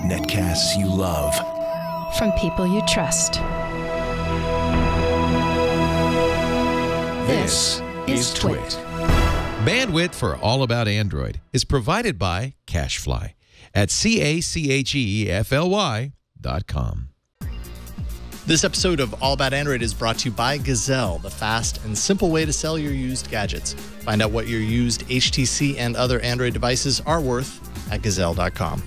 Netcasts you love. From people you trust. This is Twit. Bandwidth for All About Android is provided by CacheFly at CacheFly.com. This episode of All About Android is brought to you by Gazelle, the fast and simple way to sell your used gadgets. Find out what your used HTC and other Android devices are worth at Gazelle.com.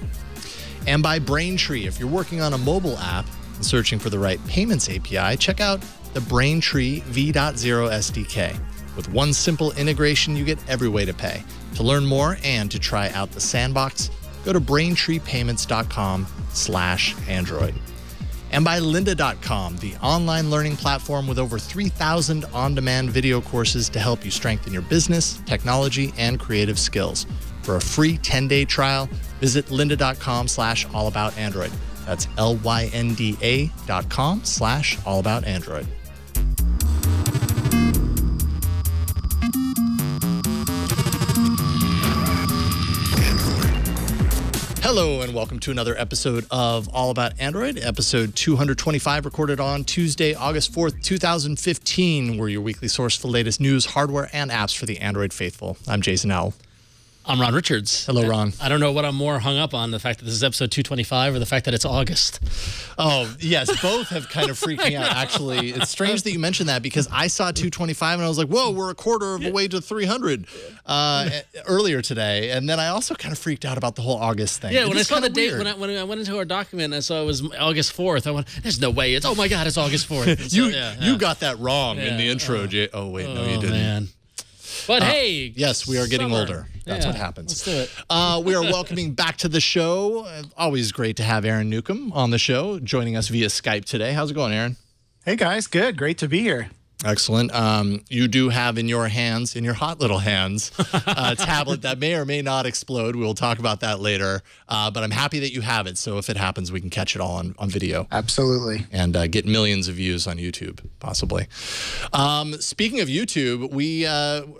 And by Braintree. If you're working on a mobile app and searching for the right payments API, check out the Braintree V.0 SDK. With one simple integration, you get every way to pay. To learn more and to try out the sandbox, go to BraintreePayments.com/Android. And by Lynda.com, the online learning platform with over 3,000 on-demand video courses to help you strengthen your business, technology, and creative skills. For a free 10-day trial, visit lynda.com/allaboutandroid. That's LYNDA.com/allaboutandroid. Hello and welcome to another episode of All About Android, episode 225, recorded on Tuesday, August 4th, 2015. We're your weekly source for the latest news, hardware, and apps for the Android faithful. I'm Jason Howell. I'm Ron Richards. Hello, Ron. I don't know what I'm more hung up on, the fact that this is episode 225 or the fact that it's August. Oh, yes, both have kind of freaked me out, actually. It's strange that you mentioned that because I saw 225 and I was like, whoa, we're a quarter of a way to 300 earlier today. And then I also kind of freaked out about the whole August thing. Yeah, when I saw the date, when I went into our document, I saw it was August 4th. I went, there's no way. It's, oh my God, it's August 4th. So, you got that wrong in the intro, Jay. Oh, wait, no, you didn't. Man. But hey, yes, we are getting summer. older. That's what happens. Let's do it. We are welcoming back to the show. Always great to have Aaron Newcomb on the show, joining us via Skype today. How's it going, Aaron? Hey guys, good. Great to be here. Excellent. You do have in your hands, in your hot little hands, a tablet that may or may not explode. We will talk about that later. But I'm happy that you have it. So if it happens, we can catch it all on video. Absolutely. And get millions of views on YouTube, possibly. Speaking of YouTube,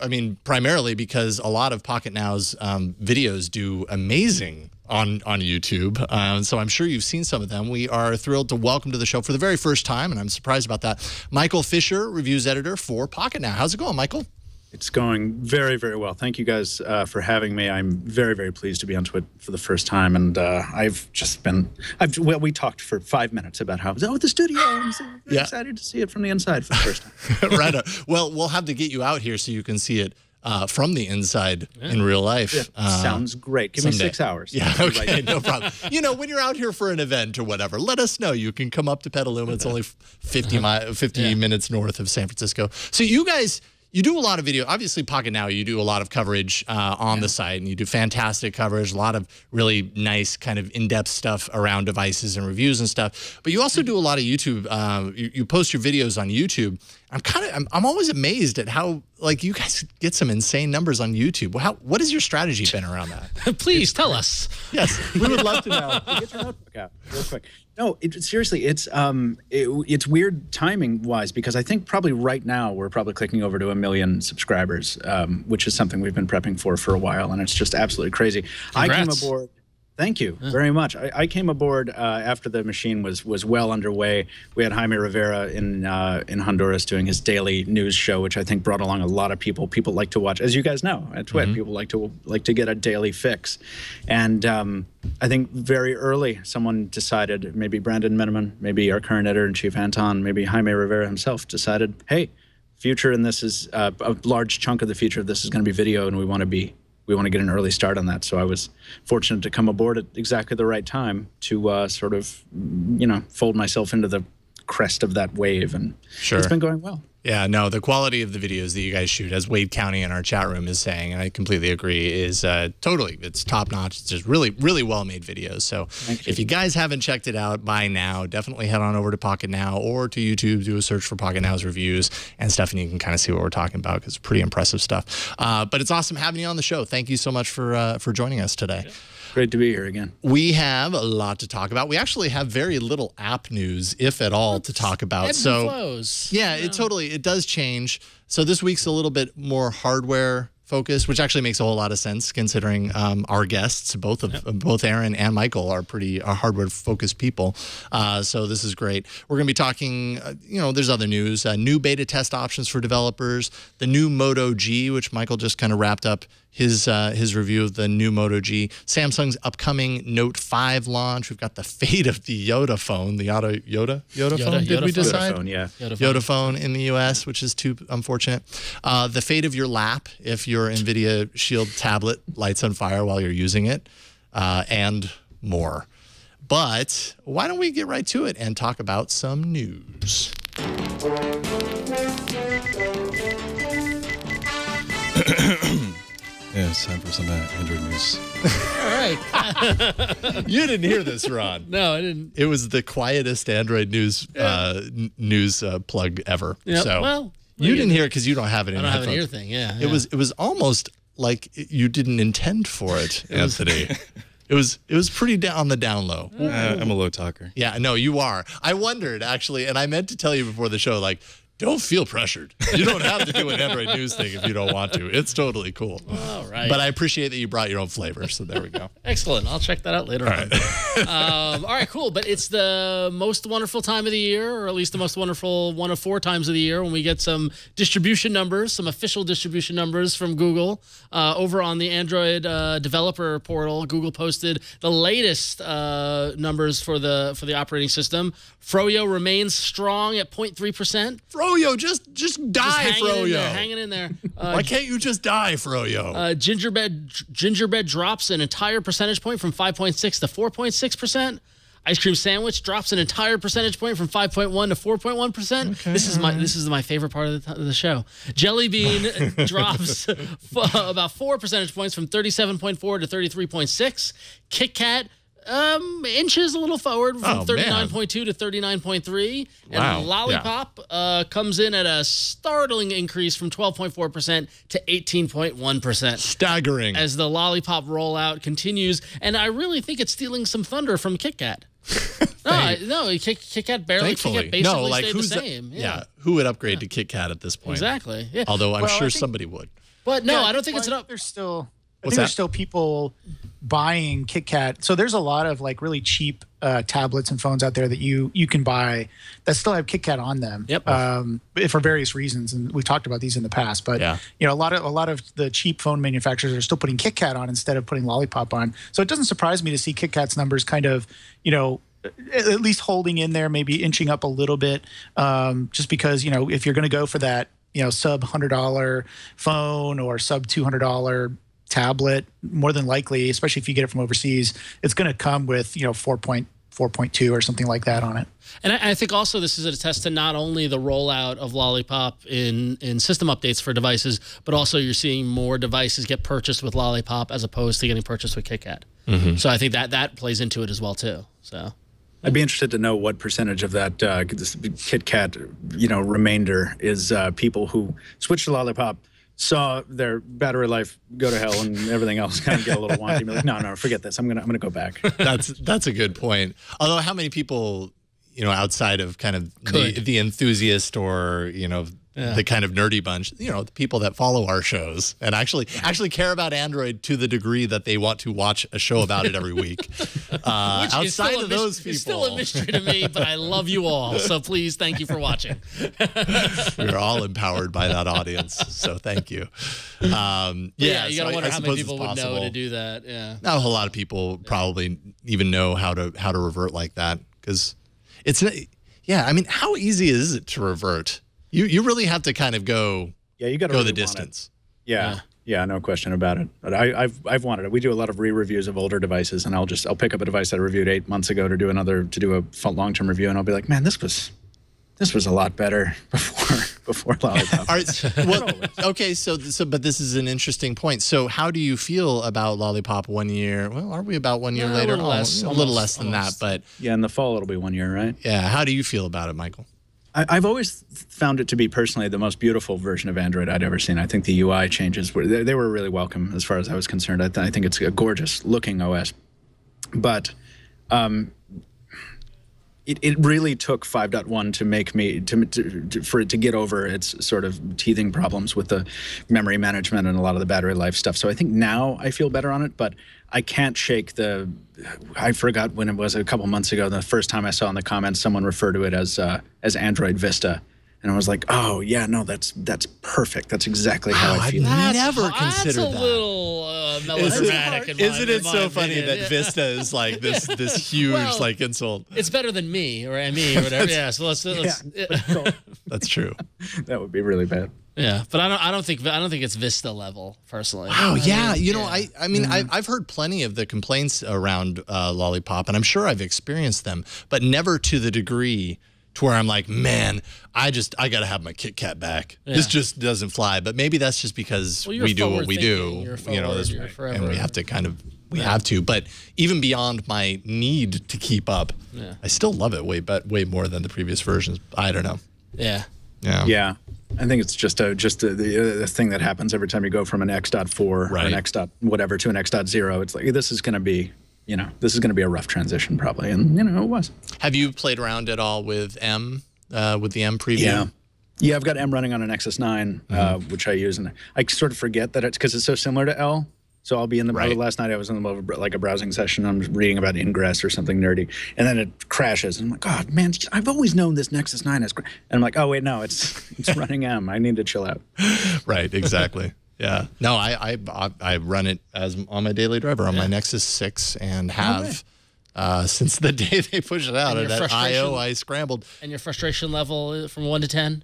I mean, primarily because a lot of Pocket Now's videos do amazing on YouTube. So I'm sure you've seen some of them. We are thrilled to welcome to the show for the very first time, and I'm surprised about that, Michael Fisher, reviews editor for Pocket Now. How's it going, Michael? It's going very, very well. Thank you guys for having me. I'm very, very pleased to be on Twit for the first time. And well, we talked for 5 minutes about how, the studio. I'm so very excited to see it from the inside for the first time. Right. Well, we'll have to get you out here so you can see it from the inside in real life. Yeah, sounds great. Give me 6 hours. Yeah, okay, no problem. You know, when you're out here for an event or whatever, let us know. You can come up to Petaluma. It's only 50 minutes north of San Francisco. So you guys, you do a lot of video. Obviously, Pocket Now, you do a lot of coverage on the site, and you do fantastic coverage, a lot of really nice kind of in-depth stuff around devices and reviews and stuff. But you also do a lot of YouTube. You post your videos on YouTube. I'm always amazed at how, like, you guys get some insane numbers on YouTube. What has your strategy been around that? Please tell us. Yes, we would love to know. Get your notebook out real quick. No, seriously, it's weird timing-wise because I think probably right now we're probably clicking over to 1 million subscribers, which is something we've been prepping for a while, and it's just absolutely crazy. Congrats. I came aboard. Thank you very much. I came aboard after the machine was well underway. We had Jaime Rivera in Honduras doing his daily news show, which I think brought along a lot of people. People like to watch, as you guys know, at Twit. People like to get a daily fix, and I think very early someone decided, maybe Brandon Miniman, maybe our current editor-in-chief Anton, maybe Jaime Rivera himself decided, hey, future in this is a large chunk of the future of this is going to be video, and we want to get an early start on that. So I was fortunate to come aboard at exactly the right time to sort of, fold myself into the crest of that wave, and it's been going well. Yeah, no, the quality of the videos that you guys shoot, as Wade County in our chat room is saying, and I completely agree, is totally, it's top-notch. It's just really, really well-made videos. So if you guys haven't checked it out by now, definitely head on over to Pocket Now or to YouTube, do a search for Pocket Now's reviews and stuff, and you can kind of see what we're talking about because it's pretty impressive stuff. But it's awesome having you on the show. Thank you so much for joining us today. Yeah. Great to be here again. We have a lot to talk about. We actually have very little app news, if at all, to talk about. Ebbs and flows. Yeah, it does change. So this week's a little bit more hardware focused, which actually makes a whole lot of sense considering our guests, both Aaron and Michael, are pretty hardware focused people. So this is great. We're going to be talking. There's other news. New beta test options for developers. The new Moto G, which Michael just kind of wrapped up his review of the new Moto G. Samsung's upcoming Note 5 launch. We've got the fate of the YotaFone, the YotaFone. Did we decide? YotaFone, yeah. YotaFone in the U.S., which is too unfortunate. The fate of your lap if your Nvidia Shield tablet lights on fire while you're using it, and more. But why don't we get right to it and talk about some news? Yeah, it's time for some Android news. All right. You didn't hear this, Ron. No, I didn't. It was the quietest Android news plug ever. Yep. So well, you didn't hear it because you don't have it in I don't have an headphones. ear thing. Yeah. It was almost like you didn't intend for it, Anthony. It was pretty on the down low. I'm a low talker. Yeah, no, you are. I wondered actually, and I meant to tell you before the show, like, don't feel pressured. You don't have to do an Android news thing if you don't want to. It's totally cool. All right. But I appreciate that you brought your own flavor, so there we go. Excellent. I'll check that out later on. All right, cool. But it's the most wonderful time of the year, or at least the most wonderful one of 4 times of the year, when we get some distribution numbers, some official distribution numbers from Google. Over on the Android developer portal, Google posted the latest numbers for the operating system. Froyo remains strong at 0.3%. Froyo, just die, Froyo. Hanging in there. Why can't you just die, Froyo? Gingerbread drops an entire percentage point from 5.6 to 4.6%. Ice cream sandwich drops an entire percentage point from 5.1 to 4.1%. Okay, this is my favorite part of the show. Jelly bean drops about 4 percentage points from 37.4 to 33.6. Kit Kat inches a little forward from 39.2 to 39.3. And Lollipop comes in at a startling increase from 12.4% to 18.1%. Staggering. As the Lollipop rollout continues. And I really think it's stealing some thunder from Kit Kat. No, Kit Kat barely. Thankfully. Kit Kat basically stayed the same. Yeah, who would upgrade to Kit Kat at this point? Exactly. Yeah. Although I'm sure somebody would. But no, I don't think it's an up. There's still people buying Kit Kat. So there's a lot of like really cheap tablets and phones out there that you can buy that still have Kit Kat on them. Yep. For various reasons, and we've talked about these in the past. But a lot of the cheap phone manufacturers are still putting Kit Kat on instead of putting Lollipop on. So it doesn't surprise me to see Kit Kat's numbers kind of at least holding in there, maybe inching up a little bit, just because if you're going to go for that sub $100 phone or sub $200 tablet, more than likely, especially if you get it from overseas, it's going to come with 4.2 or something like that on it. And I think also this is a test to not only the rollout of Lollipop in system updates for devices, but also you're seeing more devices get purchased with Lollipop as opposed to getting purchased with Kit Kat. Mm-hmm. So I think that plays into it as well too. So I'd be interested to know what percentage of that this Kit Kat remainder is people who switched to Lollipop, saw their battery life go to hell and everything else kind of get a little wonky. Be like, no, forget this. I'm gonna go back. That's a good point. Although, how many people, outside of kind of the enthusiast or the kind of nerdy bunch, the people that follow our shows and actually care about Android to the degree that they want to watch a show about it every week. Outside of those people, it's still a mystery to me, but I love you all. So please, thank you for watching. We're all empowered by that audience, so thank you. You gotta wonder how many people would know to do that. Yeah, not a whole lot of people probably even know how to revert like that, because it's I mean, how easy is it to revert? You really have to kind of go. Yeah, you got to go the distance. Yeah, no question about it. But I've wanted it. We do a lot of re-reviews of older devices, and I'll pick up a device that I reviewed 8 months ago to do a long-term review, and I'll be like, man, this was a lot better before Lollipop. Okay, so but this is an interesting point. So how do you feel about Lollipop 1 year? Well, are we about 1 year later? A little less than that, but yeah, in the fall it'll be 1 year, right? Yeah. How do you feel about it, Michael? I've always found it to be personally the most beautiful version of Android I'd ever seen. I think the UI changes they were really welcome as far as I was concerned. I think it's a gorgeous looking OS, but it really took 5.1 to make me for it to get over its sort of teething problems with the memory management and a lot of the battery life stuff. So I think now I feel better on it, but I can't shake the. I forgot when it was a couple months ago. The first time I saw in the comments someone referred to it as Android Vista. And I was like, oh, yeah, no, that's perfect. That's exactly how I feel. I've never considered that. That's a little melodramatic. Isn't it so funny that Vista is like this huge like insult? It's better than me or ME or whatever. Yeah, so let's That's true. That would be really bad. Yeah, but I don't think it's Vista level personally. Oh yeah, you know, I mean I've heard plenty of the complaints around Lollipop, and I'm sure I've experienced them, but never to the degree to where I'm like, man, I got to have my Kit Kat back. Yeah. This just doesn't fly. But maybe that's just because we do what we do, you know, and we have to have to. But even beyond my need to keep up, I still love it way more than the previous versions. I don't know. Yeah. Yeah. I think it's just the thing that happens every time you go from an X.4 or an X. whatever to an X.0. It's like, this is going to be. You know, this is going to be a rough transition probably, and you know it was. Have you played around at all with the M preview? Yeah, I've got M running on an Nexus 9, which I use, and I sort of forget that it's because it's so similar to L. So I'll be in the middle. Last night I was in the middle of like a browsing session. I'm reading about ingress or something nerdy, and then it crashes. And I'm like, God, man, I've always known this Nexus 9 is. And I'm like, oh wait, no, it's running M. I need to chill out. Right, exactly. Yeah. No, I run it as on my daily driver on my Nexus 6 and have since the day they pushed it out. And at I.O. I scrambled. And your frustration level from 1 to 10?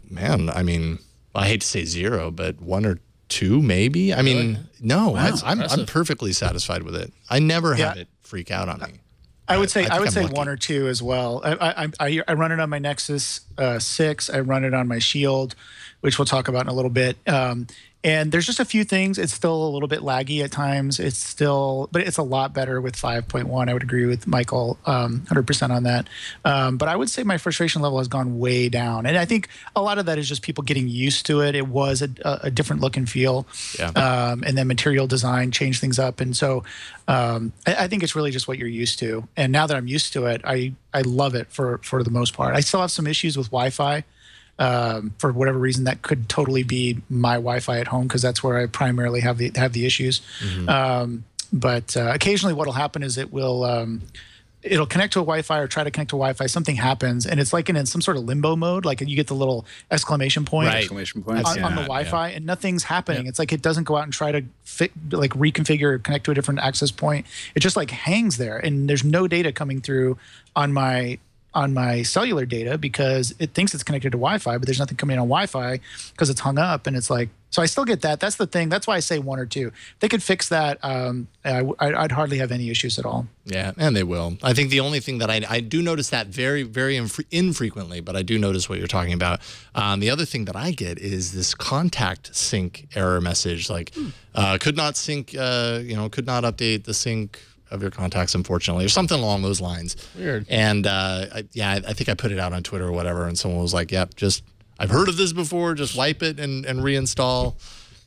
Man, I mean, I hate to say 0, but 1 or 2 maybe. I mean, no, wow, I'm perfectly satisfied with it. I never have it freak out on me. I would say 1 or 2 as well. I run it on my Nexus 6. I run it on my Shield, which we'll talk about in a little bit. And there's just a few things. It's still a little bit laggy at times. But it's a lot better with 5.1. I would agree with Michael 100% on that. But I would say my frustration level has gone way down. And I think a lot of that is just people getting used to it. It was a different look and feel. Yeah. And then material design changed things up. And so I think it's really just what you're used to. And now that I'm used to it, I love it for the most part. I still have some issues with Wi-Fi. For whatever reason, that could totally be my Wi-Fi at home because that's where I primarily have the issues. But occasionally, what'll happen is it'll connect to a Wi-Fi or try to connect to Wi-Fi. Something happens, and it's like in some sort of limbo mode. Like you get the little exclamation point, on the Wi-Fi, and nothing's happening. It's like it doesn't go out and try to reconfigure or connect to a different access point. It just like hangs there, and there's no data coming through on my cellular data because it thinks it's connected to Wi-Fi, but there's nothing coming in on Wi-Fi because it's hung up. And it's like, so I still get that. That's the thing. That's why I say 1 or 2. If they could fix that, I'd hardly have any issues at all. Yeah, and they will. I think the only thing that I do notice that very, very infrequently, but I do notice what you're talking about. The other thing that I get is this contact sync error message, like could not sync, could not update the sync of your contacts, unfortunately, or something along those lines. Weird. And I think I put it out on Twitter or whatever, and someone was like, "Yep, I've heard of this before. Just wipe it and reinstall."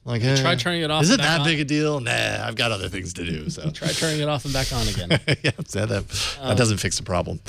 Like, try turning it off. Is it that big a deal? Nah, I've got other things to do. So try turning it off and back on again. Yeah, that doesn't fix the problem.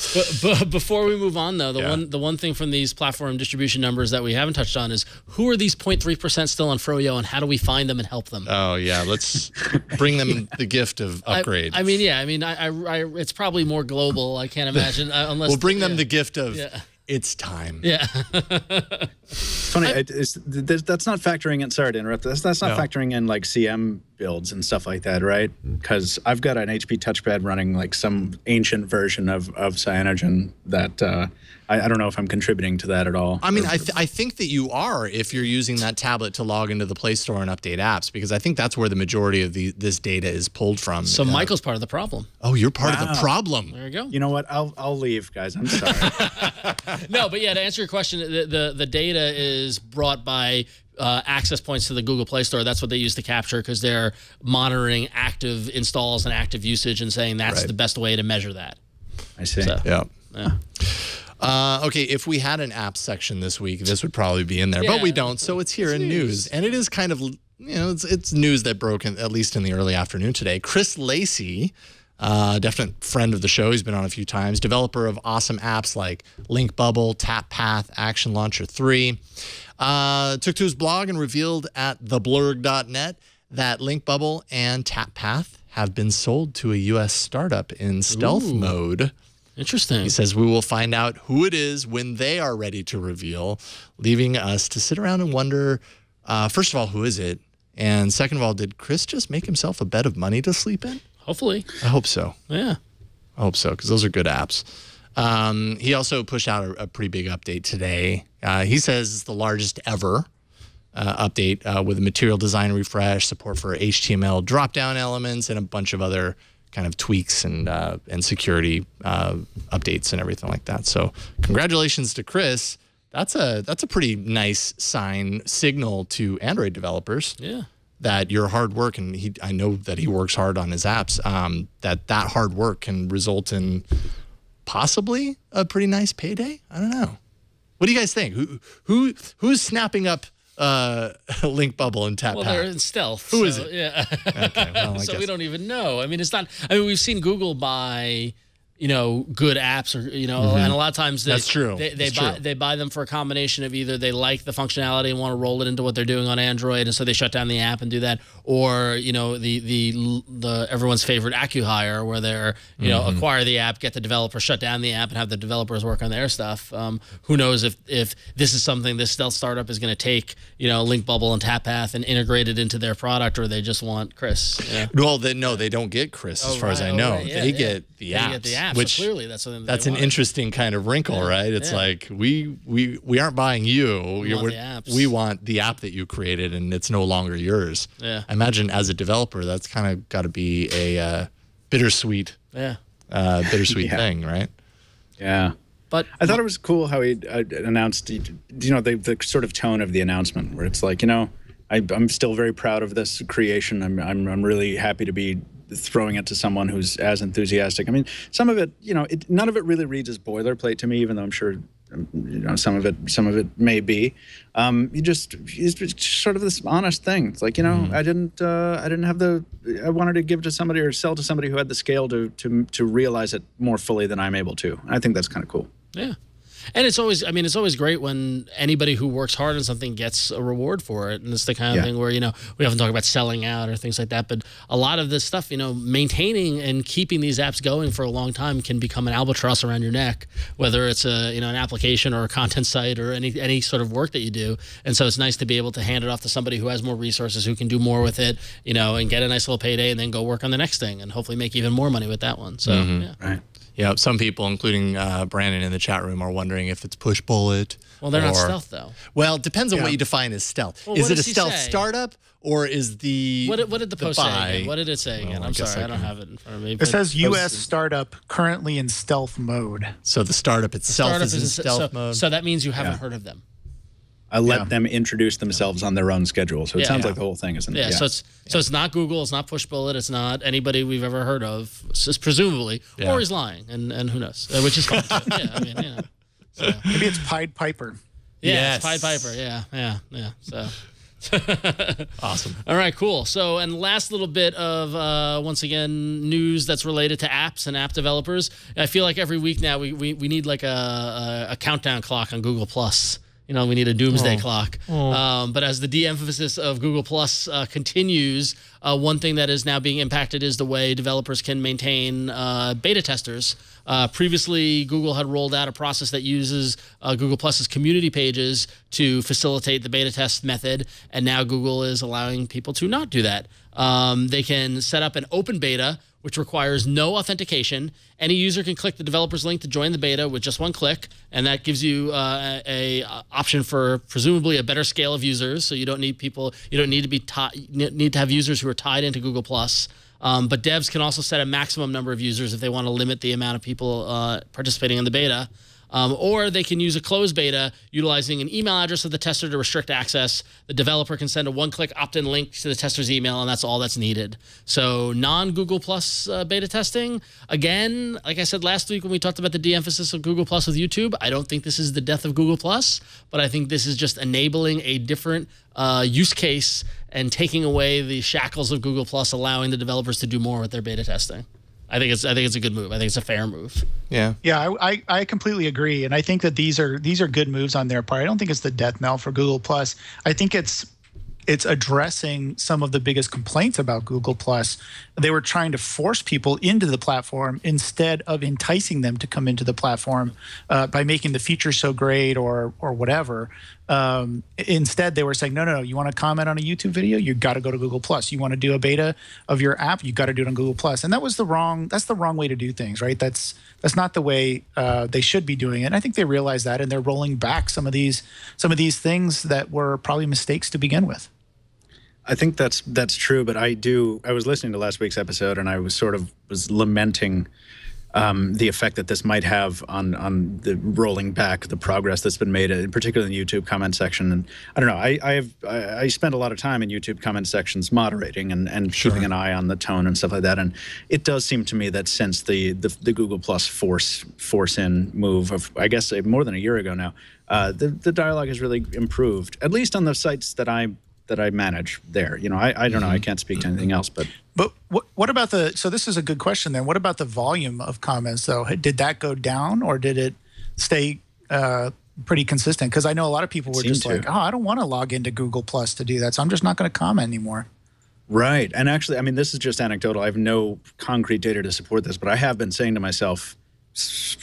But before we move on, though, the one thing from these platform distribution numbers that we haven't touched on is who are these 0.3% still on Froyo, and how do we find them and help them? Oh yeah, let's bring them the gift of upgrade. I mean, it's probably more global. I can't imagine unless we'll bring them the gift of. Yeah. It's time. Yeah. It's funny. That's not factoring in. Sorry to interrupt. That's not factoring in like CM builds and stuff like that, right? Because I've got an HP touchpad running like some ancient version of Cyanogen that I don't know if I'm contributing to that at all. I mean, I think that you are if you're using that tablet to log into the Play Store and update apps, because I think that's where the majority of this data is pulled from. So Michael's part of the problem. Oh, you're part of the problem. There you go. You know what? I'll leave, guys. I'm sorry. No, but yeah, to answer your question, the data is brought by access points to the Google Play Store. That's what they use to capture because they're monitoring active installs and active usage and saying that's the best way to measure that. I see. So, yeah. Okay, if we had an apps section this week, this would probably be in there, but we don't, so it's here in news. And it is kind of, it's news that broke, at least in the early afternoon today. Chris Lacey, definite friend of the show. He's been on a few times. Developer of awesome apps like Link Bubble, Tap Path, Action Launcher 3. Took to his blog and revealed at theblurg.net that Link Bubble and Tap Path have been sold to a U.S. startup in stealth mode. Interesting. He says, we will find out who it is when they are ready to reveal, leaving us to sit around and wonder, first of all, who is it? And second of all, did Chris just make himself a bed of money to sleep in? Hopefully. I hope so. Yeah. I hope so, because those are good apps. He also pushed out a pretty big update today. He says it's the largest ever update with a material design refresh, support for HTML drop-down elements, and a bunch of other kind of tweaks and security updates and everything like that. So congratulations to Chris. That's a pretty nice signal to Android developers. Yeah. That your hard work, and I know that he works hard on his apps, that hard work can result in possibly a pretty nice payday. I don't know. What do you guys think? Who's snapping up Link Bubble and Tap Path? Well, they're in stealth. Who is it? Yeah. Okay, well, so we don't even know. I mean, it's not. I mean, we've seen Google buy, good apps, or and a lot of times that's true. They buy them for a combination of either they like the functionality and want to roll it into what they're doing on Android, and so they shut down the app and do that, or the everyone's favorite AccuHire, where they're acquire the app, get the developer, shut down the app, and have the developers work on their stuff. Who knows if this is something this stealth startup is going to take Link Bubble and Tap Path and integrate it into their product, or they just want Chris. Yeah. Well, they don't get Chris as far as I know. Right. Yeah, they get the apps. Get the apps. Which so clearly that's something that's an interesting kind of wrinkle, right? It's like we aren't buying you. We want the app that you created, and it's no longer yours. Yeah. I imagine as a developer, that's kind of got to be a bittersweet thing, right? Yeah. But I thought it was cool how he announced, the sort of tone of the announcement, where it's like, I'm still very proud of this creation. I'm really happy to be throwing it to someone who's as enthusiastic. I mean, some of it, none of it really reads as boilerplate to me, even though I'm sure, some of it may be. It's sort of this honest thing. It's like, I didn't have I wanted to give to somebody or sell to somebody who had the scale to realize it more fully than I'm able to. I think that's kind of cool. Yeah. And it's always great when anybody who works hard on something gets a reward for it. And it's the kind of thing where, we often talk about selling out or things like that. But a lot of this stuff, maintaining and keeping these apps going for a long time can become an albatross around your neck, whether it's an application or a content site or any sort of work that you do. And so it's nice to be able to hand it off to somebody who has more resources, who can do more with it, and get a nice little payday and then go work on the next thing and hopefully make even more money with that one. So, yeah. Right. Yeah, some people, including Brandon in the chat room, are wondering if it's push bullet. Well, they're not stealth, though. Well, it depends on what you define as stealth. Well, is it a stealth startup, or is the what did the post say again? What did it say again? I'm sorry, I don't have it in front of me. It says U.S. startup currently in stealth mode. So the startup itself is in stealth mode. So that means you haven't heard of them. I let them introduce themselves on their own schedule, so it sounds like the whole thing is in. Yeah, so it's not Google, it's not Push Bullet, it's not anybody we've ever heard of, presumably, or he's lying, and who knows, which is fun too. Yeah, I mean, so. Maybe it's Pied Piper. Yeah, it's Pied Piper. Yeah. So. Awesome. All right, cool. So, and last little bit of once again news that's related to apps and app developers. I feel like every week now we need like a countdown clock on Google Plus. We need a doomsday clock. But as the de-emphasis of Google Plus continues, one thing that is now being impacted is the way developers can maintain beta testers. Previously, Google had rolled out a process that uses Google Plus's community pages to facilitate the beta test method, and now Google is allowing people to not do that. They can set up an open beta, which requires no authentication. Any user can click the developer's link to join the beta with just one click, and that gives you a option for presumably a better scale of users. So you don't need to have users who are tied into Google Plus. But devs can also set a maximum number of users if they want to limit the amount of people participating in the beta. Or they can use a closed beta utilizing an email address of the tester to restrict access. The developer can send a one-click opt-in link to the tester's email, and that's all that's needed. So non-Google Plus beta testing, again, like I said last week when we talked about the de-emphasis of Google Plus with YouTube, I don't think this is the death of Google Plus, but I think this is just enabling a different use case and taking away the shackles of Google Plus, allowing the developers to do more with their beta testing. I think it's a good move. I think it's a fair move. Yeah. Yeah, I completely agree, and I think that these are good moves on their part. I don't think it's the death knell for Google Plus. I think it's addressing some of the biggest complaints about Google Plus. They were trying to force people into the platform instead of enticing them to come into the platform by making the features so great or whatever. Instead, they were saying, no, you want to comment on a YouTube video? You got to go to Google Plus. You want to do a beta of your app? You got to do it on Google Plus. And that's the wrong way to do things, right? That's not the way they should be doing it. And I think they realize that, and they're rolling back some of these things that were probably mistakes to begin with. I think that's true, but I was listening to last week's episode, and I was lamenting the effect that this might have on the rolling back the progress that's been made, particularly in the YouTube comment section. And I don't know, I spend a lot of time in YouTube comment sections moderating and keeping an eye on the tone and stuff like that. And it does seem to me that since the Google Plus force in move of, I guess, more than a year ago now, the dialogue has really improved, at least on the sites that I manage there. You know, I don't know. I can't speak to anything else, but what about so this is a good question then. What about the volume of comments though? Did that go down or did it stay pretty consistent? Because I know a lot of people were just like, oh, I don't want to log into Google Plus to do that, so I'm just not going to comment anymore. Right. And actually, I mean, this is just anecdotal. I have no concrete data to support this, but I have been saying to myself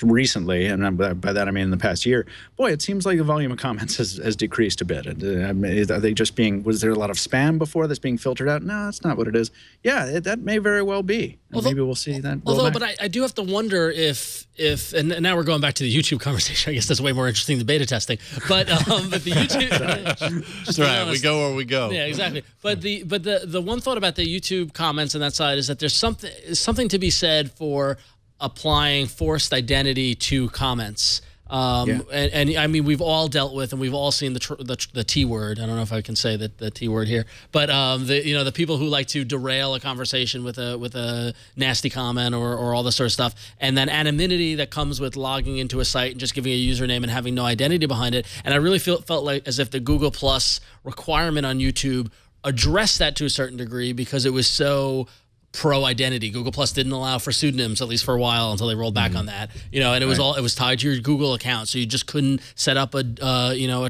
recently, and by that I mean in the past year, boy, it seems like the volume of comments has decreased a bit. Are they just was there a lot of spam before that's being filtered out? No, that's not what it is. Yeah, that may very well be. Maybe we'll see that. But I do have to wonder if and now we're going back to the YouTube conversation. I guess that's way more interesting than beta testing. But the YouTube, that's right. We go where we go. Yeah, exactly. But the one thought about the YouTube comments on that side is that there's something to be said for applying forced identity to comments. And I mean, we've all dealt with and we've all seen the T word. I don't know if I can say the T word here, but the people who like to derail a conversation with a nasty comment or all this sort of stuff, and then anonymity that comes with logging into a site and just giving a username and having no identity behind it. And I really felt like as if the Google Plus requirement on YouTube addressed that to a certain degree because it was so pro-identity. Google Plus didn't allow for pseudonyms, at least for a while, until they rolled back on that. You know, and it was tied to your Google account, so you just couldn't set up a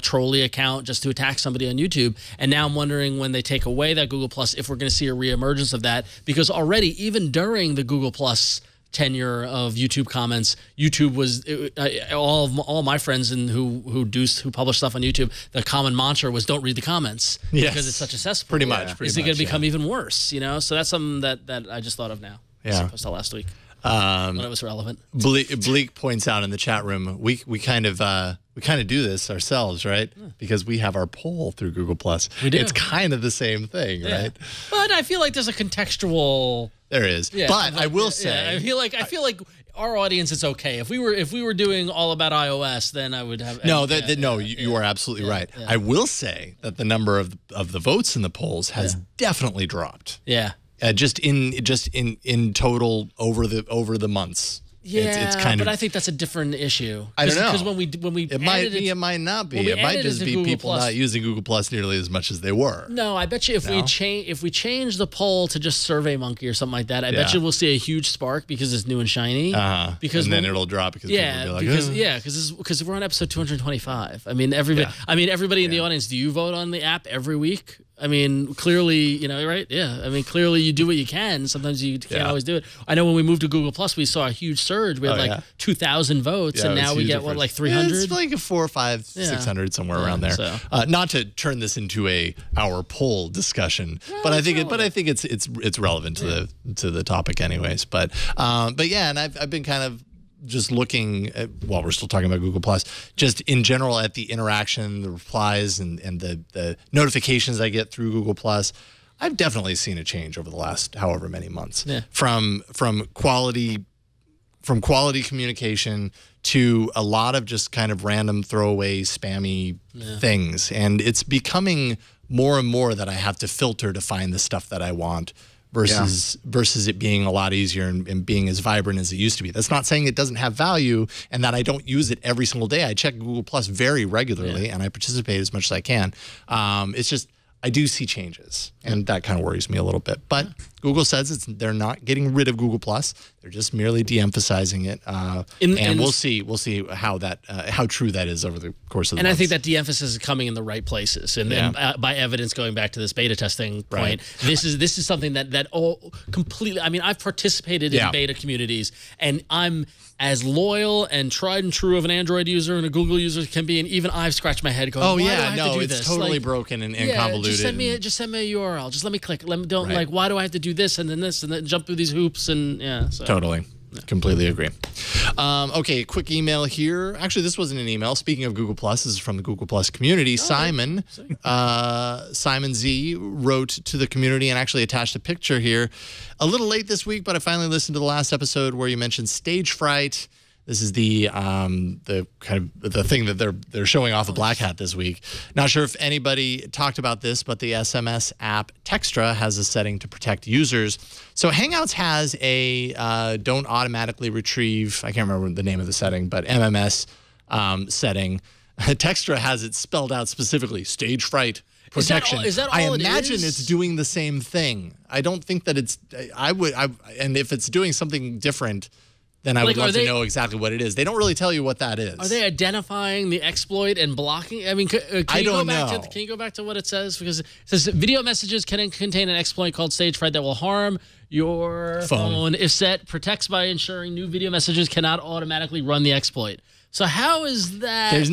trolley account just to attack somebody on YouTube. And now I'm wondering when they take away that Google Plus, if we're going to see a reemergence of that, because already even during the Google Plus tenure of YouTube comments, YouTube was all my friends who publish stuff on YouTube. The common mantra was don't read the comments because it's such a cesspool. Pretty much. Is it going to become even worse? You know, so that's something that I just thought of now. As opposed to last week when it was relevant. Bleak points out in the chat room we kind of do this ourselves, right? Because we have our poll through Google Plus. We do. It's kind of the same thing, right? But I feel like there's a contextual. There is, but I will say, I feel like our audience is okay. If we were doing all about iOS, then I would have. No, you are absolutely right. Yeah. I will say that the number of the votes in the polls has definitely dropped. Yeah. Just in total over the months. Yeah, it's kind but I think that's a different issue. I don't know. Because when we it might be, it might not be. It might just be people not using Google Plus nearly as much as they were. No, I bet you if we change the poll to just SurveyMonkey or something like that, I bet you we'll see a huge spark because it's new and shiny. Because then it'll drop because people will be like, because we're on episode 225. I mean everybody in the audience. Do you vote on the app every week? I mean, clearly, right? Yeah. I mean, clearly you do what you can. Sometimes you can't always do it. I know when we moved to Google Plus, we saw a huge surge. We had 2,000 votes, and now we get, like 300? It's like 400, 500, 600, somewhere around there. So. Not to turn this into our poll discussion, but I think it's relevant to the topic anyways. But yeah, and I've been kind of just looking at, while we're still talking about Google Plus, just in general at the interaction, the replies, and the notifications I get through Google Plus. I've definitely seen a change over the last however many months. Yeah. From quality communication to a lot of just kind of random throwaway spammy things, and it's becoming more and more that I have to filter to find the stuff that I want. Versus it being a lot easier and being as vibrant as it used to be. That's not saying it doesn't have value and that I don't use it every single day. I check Google Plus very regularly and I participate as much as I can. It's just I do see changes, and that kind of worries me a little bit. But Google says they're not getting rid of Google Plus. They're just merely de-emphasizing it. And we'll see how true that is over the course of the months. I think that de-emphasis is coming in the right places. And by evidence, going back to this beta testing point, this is something that all completely. I mean, I've participated in beta communities, and I'm as loyal and tried and true of an Android user and a Google user can be, and even I've scratched my head going, "Oh yeah, no, it's totally broken and convoluted." Just send me a URL. Just let me click. Why do I have to do this and then jump through these hoops and Totally. Completely agree. Okay, quick email here. Actually, this wasn't an email. Speaking of Google Plus, this is from the Google Plus community. Simon Z wrote to the community and actually attached a picture here. A little late this week, but I finally listened to the last episode where you mentioned stage fright. This is the kind of the thing that they're showing off of Black Hat this week. Not sure if anybody talked about this, but the SMS app Textra has a setting to protect users. So Hangouts has a don't automatically retrieve, I can't remember the name of the setting, but MMS setting. Textra has it spelled out specifically, stage fright protection. Is that all I imagine it's doing the same thing. I don't think that it's, and if it's doing something different, then I would love to know exactly what it is. They don't really tell you what that is. Are they identifying the exploit and blocking? I mean, can you go back to what it says? Because it says video messages can contain an exploit called stage fright that will harm your phone if set, protects by ensuring new video messages cannot automatically run the exploit. So how is that? There's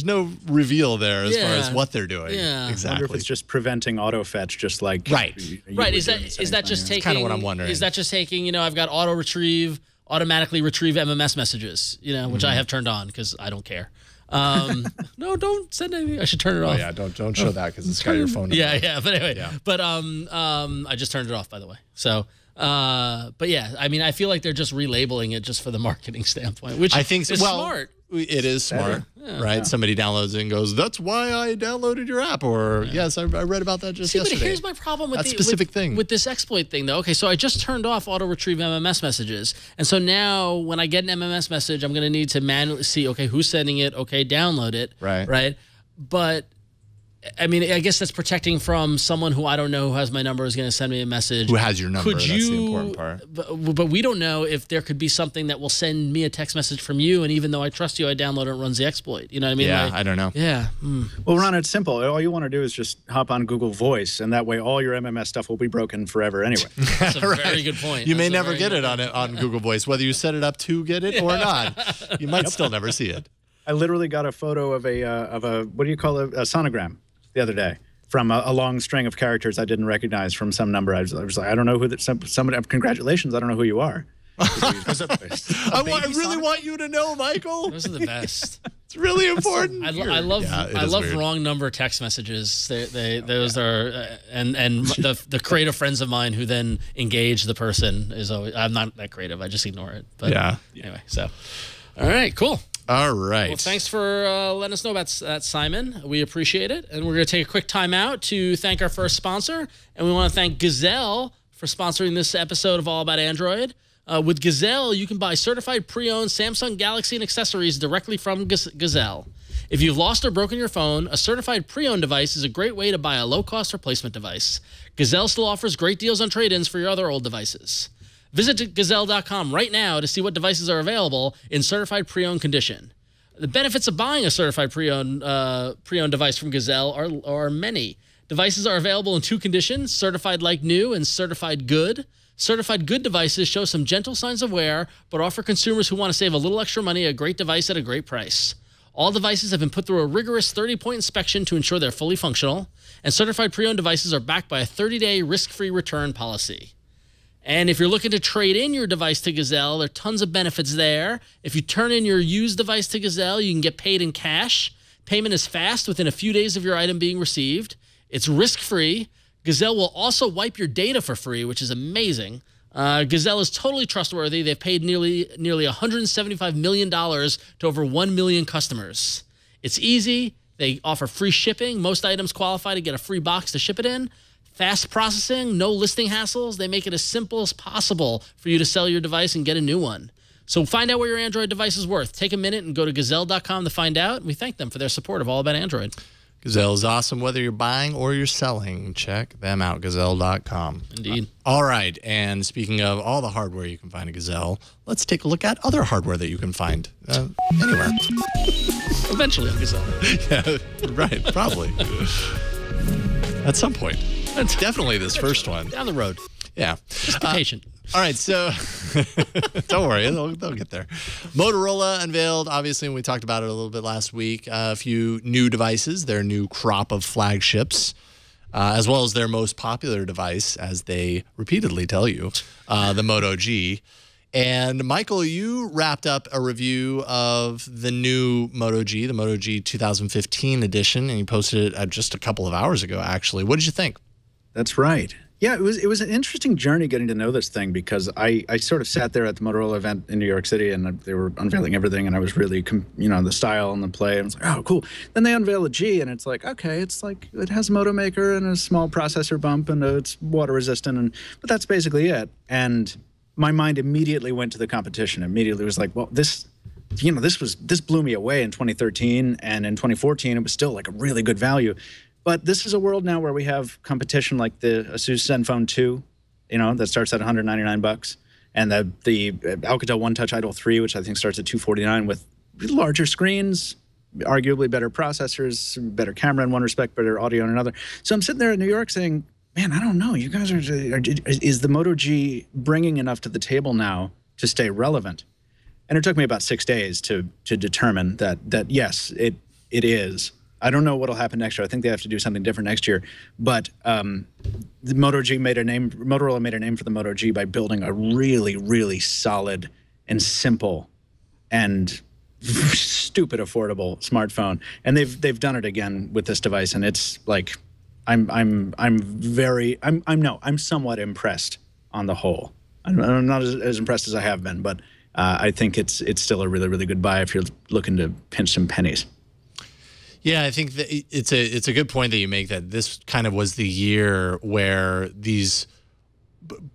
no reveal there as far as what they're doing. Yeah, exactly. I wonder if it's just preventing auto fetch, just like right. Is that just taking? Kind of what I'm wondering. Is that just taking? I've got automatically retrieve MMS messages. Which I have turned on because I don't care. No, don't send anything. I should turn it off. Yeah, don't show that because it's got your phone number. Yeah. But anyway, I just turned it off, by the way. So. But yeah, I mean, I feel like they're just relabeling it just for the marketing standpoint, which I think is smart. It is smart, right? Yeah. Somebody downloads it and goes, "That's why I downloaded your app," or "Yes, I read about that just yesterday." But here's my problem with that specific thing with this exploit thing, though. Okay, so I just turned off auto retrieve MMS messages, and so now when I get an MMS message, I'm going to need to manually see, okay, who's sending it? Okay, download it. Right. But I mean, I guess that's protecting from someone who I don't know who has my number is going to send me a message. Who has your number? That's the important part. But we don't know if there could be something that will send me a text message from you, and even though I trust you, I download it and runs the exploit. You know what I mean? Yeah, I don't know. Yeah. Well, Ron, it's simple. All you want to do is just hop on Google Voice, and that way all your MMS stuff will be broken forever anyway. That's a very good point. You may never get it on Google Voice, whether you set it up to get it or not. You might still never see it. I literally got a photo of a what do you call it? A sonogram the other day. From a long string of characters I didn't recognize from some number. I was like, I don't know who that. Somebody, congratulations, I don't know who you are. I really want you to know, Michael. Those are the best. It's really important. I love wrong number text messages. Those are and the creative friends of mine who then engage the person is always. I'm not that creative. I just ignore it. But anyway, so all right, cool. All right. Well, thanks for letting us know about that, Simon. We appreciate it. And we're going to take a quick time out to thank our first sponsor. And we want to thank Gazelle for sponsoring this episode of All About Android. With Gazelle, you can buy certified pre-owned Samsung Galaxy and accessories directly from Gazelle. If you've lost or broken your phone, a certified pre-owned device is a great way to buy a low-cost replacement device. Gazelle still offers great deals on trade-ins for your other old devices. Visit Gazelle.com right now to see what devices are available in certified pre-owned condition. The benefits of buying a certified pre-owned device from Gazelle are many. Devices are available in two conditions, certified like new and certified good. Certified good devices show some gentle signs of wear, but offer consumers who want to save a little extra money a great device at a great price. All devices have been put through a rigorous 30-point inspection to ensure they're fully functional, and certified pre-owned devices are backed by a 30-day risk-free return policy. And if you're looking to trade in your device to Gazelle, there are tons of benefits there. If you turn in your used device to Gazelle, you can get paid in cash. Payment is fast within a few days of your item being received. It's risk-free. Gazelle will also wipe your data for free, which is amazing. Gazelle is totally trustworthy. They've paid nearly $175 million to over 1 million customers. It's easy. They offer free shipping. Most items qualify to get a free box to ship it in. Fast processing, no listing hassles. They make it as simple as possible for you to sell your device and get a new one. So find out what your Android device is worth. Take a minute and go to Gazelle.com to find out. And we thank them for their support of All About Android. Gazelle is awesome whether you're buying or you're selling. Check them out, gazelle.com. Indeed. All right, and speaking of all the hardware you can find at Gazelle, let's take a look at other hardware that you can find anywhere. Eventually on Gazelle. Yeah, right, probably. At some point. That's definitely this first one. Down the road. Yeah. Just be patient. All right, so don't worry, they'll get there. Motorola unveiled, obviously, and we talked about it a little bit last week, a few new devices, their new crop of flagships, as well as their most popular device, as they repeatedly tell you, the Moto G. And Michael, you wrapped up a review of the new Moto G, the Moto G 2015 edition, and you posted it just a couple of hours ago, actually. What did you think? That's right. Yeah, it was an interesting journey getting to know this thing, because I sort of sat there at the Motorola event in New York City, and they were unveiling everything, and I was really, the style and the play, and I was like, oh, cool. Then they unveil the G, and it's like, okay, it's like it has a Moto Maker and a small processor bump, and it's water resistant, but that's basically it. And my mind immediately went to the competition. Immediately was like, well, this blew me away in 2013, and in 2014 it was still like a really good value. But this is a world now where we have competition like the Asus ZenFone 2, that starts at $199, and the Alcatel One Touch Idol 3, which I think starts at $249, with larger screens, arguably better processors, better camera in one respect, better audio in another. So I'm sitting there in New York saying, man, I don't know. You guys is the Moto G bringing enough to the table now to stay relevant? And it took me about 6 days to determine that yes, it is. I don't know what'll happen next year. I think they have to do something different next year. But the Moto G Motorola made a name for the Moto G by building a really, really solid and simple and stupid affordable smartphone. And they've done it again with this device, and it's like I'm somewhat impressed on the whole. I'm not as impressed as I have been, but I think it's still a really, really good buy if you're looking to pinch some pennies. Yeah, I think that it's a good point that you make, that this kind of was the year where these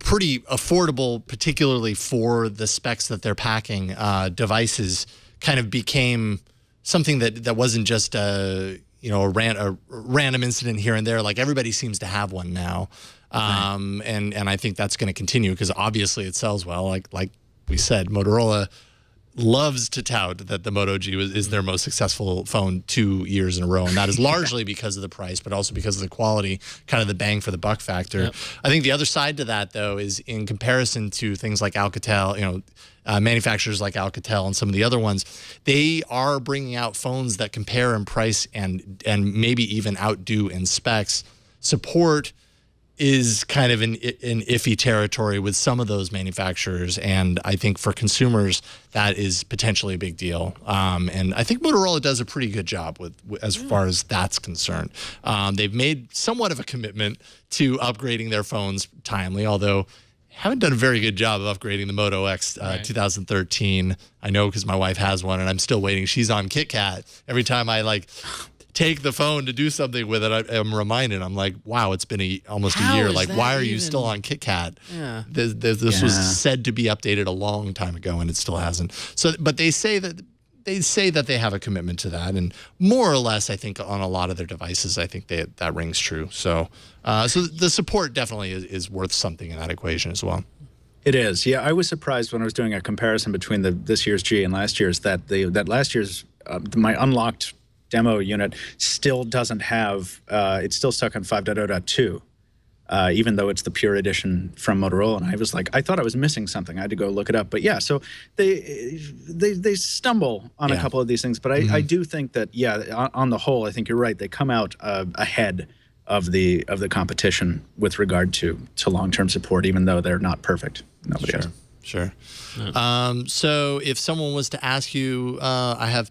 pretty affordable, particularly for the specs that they're packing, devices kind of became something that wasn't just a random incident here and there. Like, everybody seems to have one now, and I think that's going to continue, because obviously it sells well. Like we said, Motorola loves to tout that the Moto G is their most successful phone 2 years in a row, and that is largely because of the price, but also because of the quality, kind of the bang for the buck factor. Yep. I think the other side to that, though, is in comparison to things like Alcatel, manufacturers like Alcatel and some of the other ones, they are bringing out phones that compare in price and maybe even outdo in specs. Support is kind of in iffy territory with some of those manufacturers, and I think for consumers that is potentially a big deal. And I think Motorola does a pretty good job as far as that's concerned. They've made somewhat of a commitment to upgrading their phones timely, although haven't done a very good job of upgrading the Moto X 2013. I know, because my wife has one, and I'm still waiting. She's on KitKat. Every time I take the phone to do something with it, I'm reminded. I'm like, wow, it's been almost a year. Like, why are you still on KitKat? Yeah. This was said to be updated a long time ago, and it still hasn't. So, but they say that they have a commitment to that, and more or less, I think on a lot of their devices, I think that rings true. So, so the support definitely is worth something in that equation as well. It is. Yeah, I was surprised when I was doing a comparison between this year's G and last year's that last year's my unlocked demo unit still doesn't have, it's still stuck on 5.0.2, even though it's the pure edition from Motorola. And I was like, I thought I was missing something. I had to go look it up. But yeah, so they stumble on a couple of these things. But I do think that, yeah, on the whole, I think you're right. They come out ahead of the competition with regard to long-term support, even though they're not perfect. Nobody else. Sure. So if someone was to ask you, I have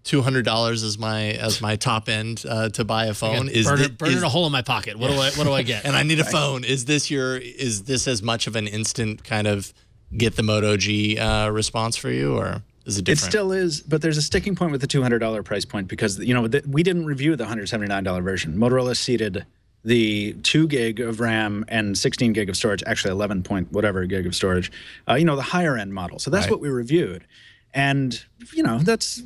$200 as my top end to buy a phone. Burning a hole in my pocket. What do I get? And I need a phone. Is this as much of an instant kind of get the Moto G response for you, or is it different? It still is, but there's a sticking point with the $200 price point, because we didn't review the $179 version. Motorola seeded the 2 gig of RAM and 16 gig of storage, actually 11 point whatever gig of storage, the higher end model. So that's what we reviewed. And, you know, that's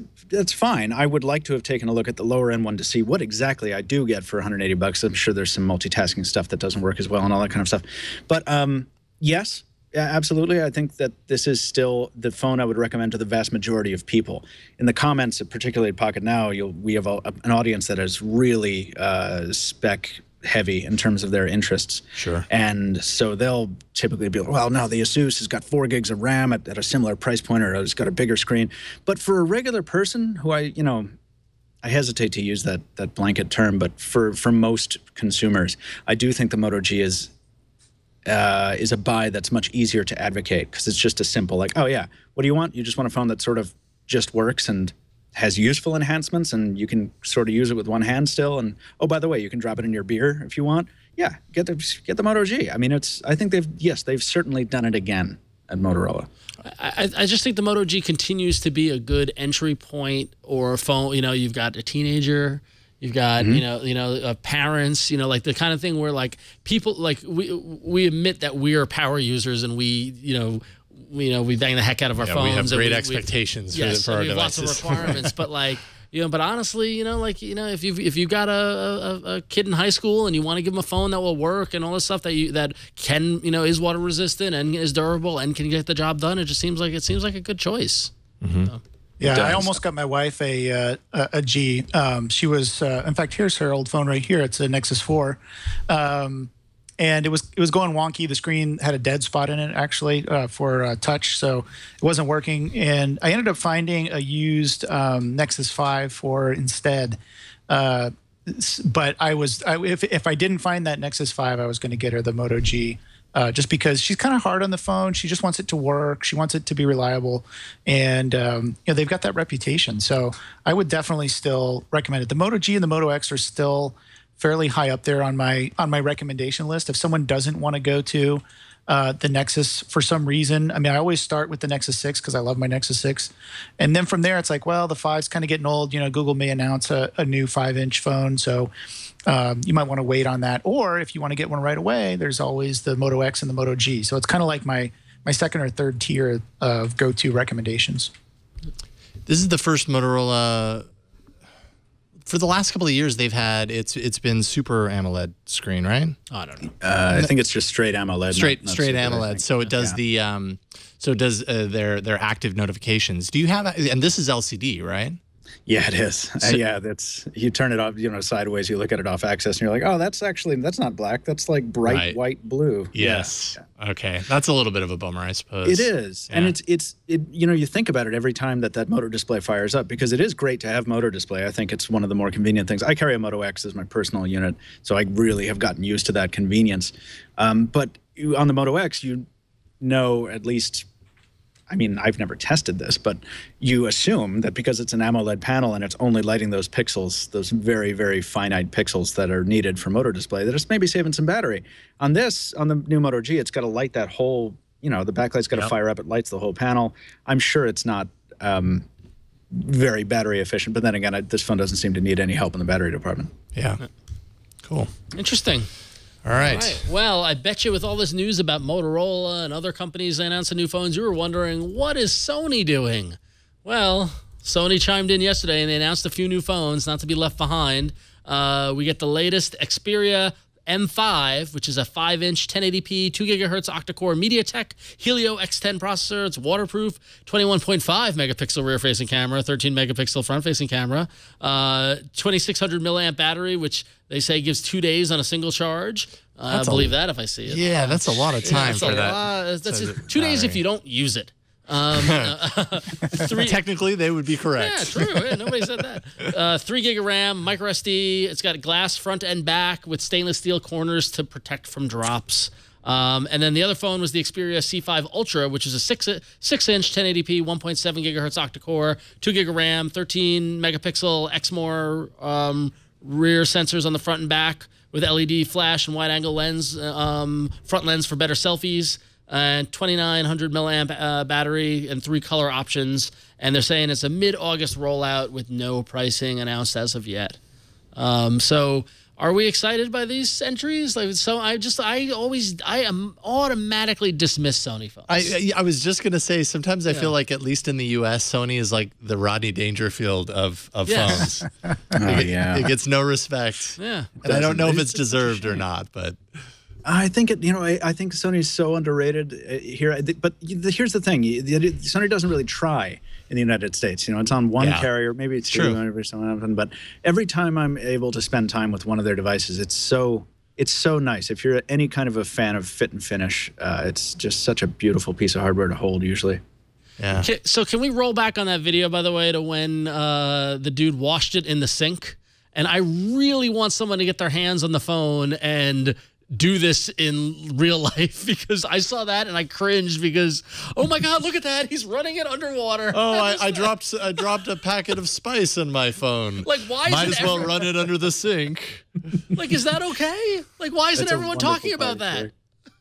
fine. I would like to have taken a look at the lower end one to see what exactly I do get for 180 bucks. I'm sure there's some multitasking stuff that doesn't work as well and all that kind of stuff. But yes, absolutely. I think that this is still the phone I would recommend to the vast majority of people. In the comments, particularly at Pocket Now, we have an audience that is really spec heavy in terms of their interests. Sure. And so they'll typically be like, well, no, the Asus has got 4 gigs of RAM at a similar price point, or it's got a bigger screen. But for a regular person who I hesitate to use that blanket term, but for most consumers, I do think the Moto G is a buy that's much easier to advocate, because it's just a simple, like, oh yeah, what do you want? You just want a phone that sort of just works and has useful enhancements, and you can sort of use it with one hand still. And oh, by the way, you can drop it in your beer if you want. Yeah, get the Moto G. I mean, I think they've certainly done it again at Motorola. I just think the Moto G continues to be a good entry point or a phone. You know, you've got a teenager, you've got parents. You know, like the kind of thing where like people like we admit that we are power users, and we bang the heck out of our phones. We have great expectations for our we have devices. lots of requirements, but like. But honestly, if you've got a kid in high school and you want to give them a phone that will work and all this stuff that can is water resistant and is durable and can get the job done, it seems like a good choice. Mm-hmm. So. Yeah, I almost got my wife a G. She was, in fact, here's her old phone right here. It's a Nexus 4. And it was going wonky. The screen had a dead spot in it, actually, for touch, so it wasn't working. And I ended up finding a used Nexus 5 for instead. But if I didn't find that Nexus 5, I was going to get her the Moto G, just because she's kind of hard on the phone. She just wants it to work. She wants it to be reliable, and they've got that reputation. So I would definitely still recommend it. The Moto G and the Moto X are still fairly high up there on my recommendation list. If someone doesn't want to go to the Nexus for some reason, I mean, I always start with the Nexus 6 because I love my Nexus 6, and then from there it's like, well, the 5's kind of getting old. Google may announce a new 5-inch phone, so you might want to wait on that. Or if you want to get one right away, there's always the Moto X and the Moto G. So it's kind of like my second or third tier of go-to recommendations. This is the first Motorola. For the last couple of years, they've had it's been Super AMOLED screen, right? Oh, I don't know. I think it's just straight AMOLED. Straight AMOLED. So it does their active notifications. Do you have? And this is LCD, right? Yeah, it is. Yeah, you turn it off, sideways. You look at it off axis, and you're like, oh, that's not black. That's like bright white blue. Yes. Yeah. Okay, that's a little bit of a bummer, I suppose. It is, yeah. And it's you think about it every time that Moto display fires up, because it is great to have Moto display. I think it's one of the more convenient things. I carry a Moto X as my personal unit, so I really have gotten used to that convenience. But on the Moto X, at least. I mean, I've never tested this, but you assume that because it's an AMOLED panel and it's only lighting those pixels, those very, very finite pixels that are needed for Moto display, that it's maybe saving some battery. On the new Moto G, it's got to light that whole, the backlight's got to fire up. It lights the whole panel. I'm sure it's not very battery efficient, but then again, this phone doesn't seem to need any help in the battery department. Yeah. Cool. Interesting. All right. Well, I bet you with all this news about Motorola and other companies announcing new phones, you were wondering, what is Sony doing? Well, Sony chimed in yesterday and they announced a few new phones, not to be left behind. We get the latest Xperia M5, which is a 5-inch 1080p, 2 gigahertz octa-core MediaTek Helio X10 processor. It's waterproof, 21.5 megapixel rear-facing camera, 13 megapixel front-facing camera, 2600 milliamp battery, which they say gives 2 days on a single charge. I believe that if I see it. Yeah, that's a lot of time for that. That's 2 days if you don't use it. Technically, they would be correct. Yeah, true. Yeah, nobody said that. 3 gig of RAM, micro SD. It's got glass front and back with stainless steel corners to protect from drops. And then the other phone was the Xperia C5 Ultra, which is a 6-inch 1080p, 1.7 gigahertz octa-core, 2 gig of RAM, 13 megapixel Exmor rear sensors on the front and back with LED flash and wide-angle lens, front lens for better selfies. And 2900 milliamp battery and 3 color options. And they're saying it's a mid-August rollout with no pricing announced as of yet. So Are we excited by these entries? Like, so I am automatically dismiss Sony phones. I was just gonna say, sometimes I feel like, at least in the U.S., Sony is like the Rodney Dangerfield of phones. It gets no respect. Yeah, and I don't know if it's deserved or not, but I think I think Sony's so underrated here. But here's the thing: Sony doesn't really try in the United States. It's on one carrier, maybe it's two every so often. But every time I'm able to spend time with one of their devices, it's so nice. If you're any kind of a fan of fit and finish, it's just such a beautiful piece of hardware to hold usually. Yeah. So can we roll back on that video, by the way, to when the dude washed it in the sink? And I really want someone to get their hands on the phone and do this in real life, because I saw that and I cringed because, oh my God, look at that. He's running it underwater. Oh, I dropped a packet of spice on my phone. Like, why might as well run it under the sink. Like, is that okay? Like, why isn't everyone talking about that?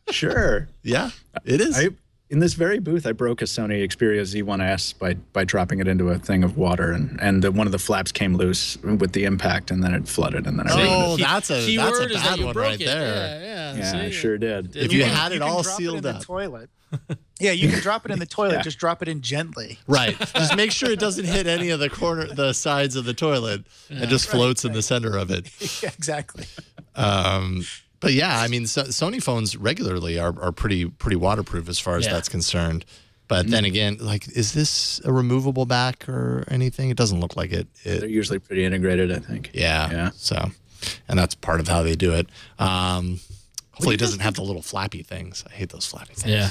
Sure. Yeah, it is. In this very booth, I broke a Sony Xperia Z1S by dropping it into a thing of water, and one of the flaps came loose with the impact, and then it flooded, and then that's a bad one right there. Yeah, I sure did. If you had it all sealed up. The toilet. Yeah, you can drop it in the toilet. Just drop it in gently. Right. Just make sure it doesn't hit any of the sides of the toilet. It just floats in the center of it. Yeah, exactly. But yeah, I mean, Sony phones regularly are pretty waterproof as far as that's concerned. But then again, like, is this a removable back or anything? It doesn't look like it. They're usually pretty integrated, I think. Yeah. So, and that's part of how they do it. Hopefully, it doesn't have the little flappy things. I hate those flappy things. Yeah.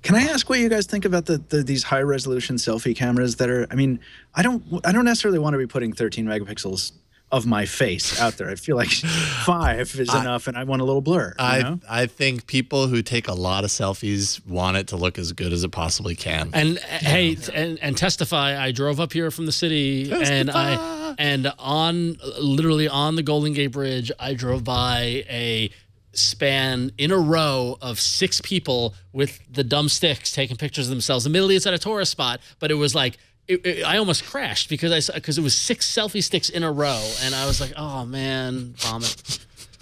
Can I ask what you guys think about these high resolution selfie cameras that are? I mean, I don't necessarily want to be putting 13 megapixels of my face out there. I feel like 5 is enough, and I want a little blur. I think people who take a lot of selfies want it to look as good as it possibly can. And hey, and testify. I drove up here from the city, testify. and literally on the Golden Gate Bridge, I drove by a span in a row of 6 people with the dumb sticks taking pictures of themselves. Admittedly, it's at a tourist spot, but it was like, I almost crashed because it was 6 selfie sticks in a row, and I was like, oh man, vomit.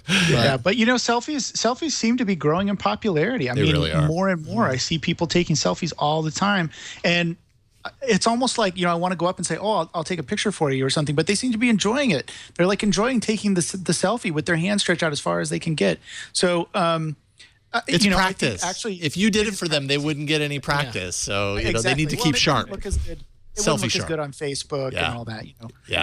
But selfies seem to be growing in popularity. I mean, really are. More and more. I see people taking selfies all the time, and it's almost like, I want to go up and say, oh, I'll take a picture for you or something, but they seem to be enjoying it. They're like enjoying taking the selfie with their hand stretched out as far as they can get. So it's practice. Actually, if you did it for them, they wouldn't get any practice. So they need to keep sharp. It wouldn't look as good on Facebook and all that, Yeah.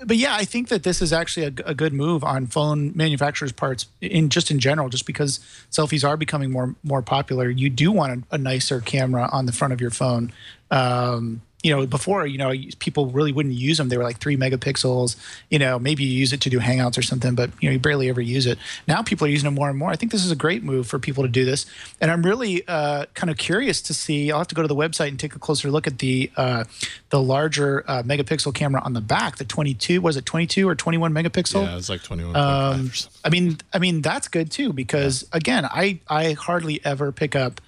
But yeah, I think that this is actually a good move on phone manufacturers' parts in general, just because selfies are becoming more popular. You do want a nicer camera on the front of your phone. Before, people really wouldn't use them. They were like 3 megapixels. Maybe you use it to do Hangouts or something, but you barely ever use it. Now people are using them more and more. I think this is a great move for people to do this, and I'm really kind of curious to see. I'll have to go to the website and take a closer look at the larger megapixel camera on the back. The 22, was it 22 or 21 megapixel? Yeah, it was like 21.5 or something. I mean that's good too, because again, I hardly ever pick up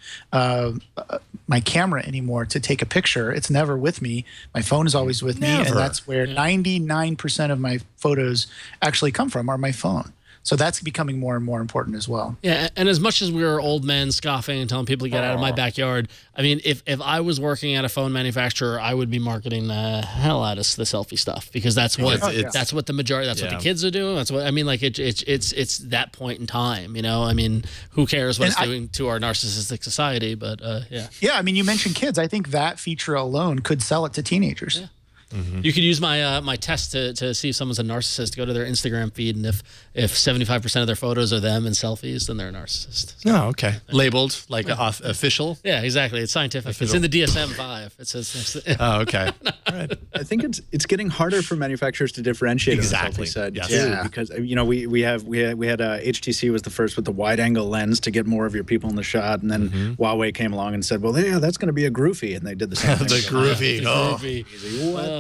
my camera anymore to take a picture. It's never with me. My phone is always with me, and that's where 99% of my photos actually come from, are my phone. So that's becoming more and more important as well. Yeah, and as much as we were old men scoffing and telling people to get out of my backyard, I mean, if I was working at a phone manufacturer, I would be marketing the hell out of the selfie stuff, because that's what that's what the majority, that's what the kids are doing. That's what I mean. Like it's that point in time. I mean, who cares what it's doing to our narcissistic society? But yeah. Yeah, I mean, you mentioned kids. I think that feature alone could sell it to teenagers. Yeah. Mm-hmm. You could use my test to see if someone's a narcissist. Go to their Instagram feed, and if 75% of their photos are them and selfies, then they're a narcissist. So, oh, okay. Labeled like official? Yeah, exactly. It's scientific. Official. It's in the DSM-5. It says. Oh, okay. All right. I think it's getting harder for manufacturers to differentiate. Exactly. Yes. Yeah. Because we had HTC was the first with the wide angle lens to get more of your people in the shot, and then Huawei came along and said, well, yeah, that's going to be a groovy, and they did the same thing. The groovy. Groovy. What?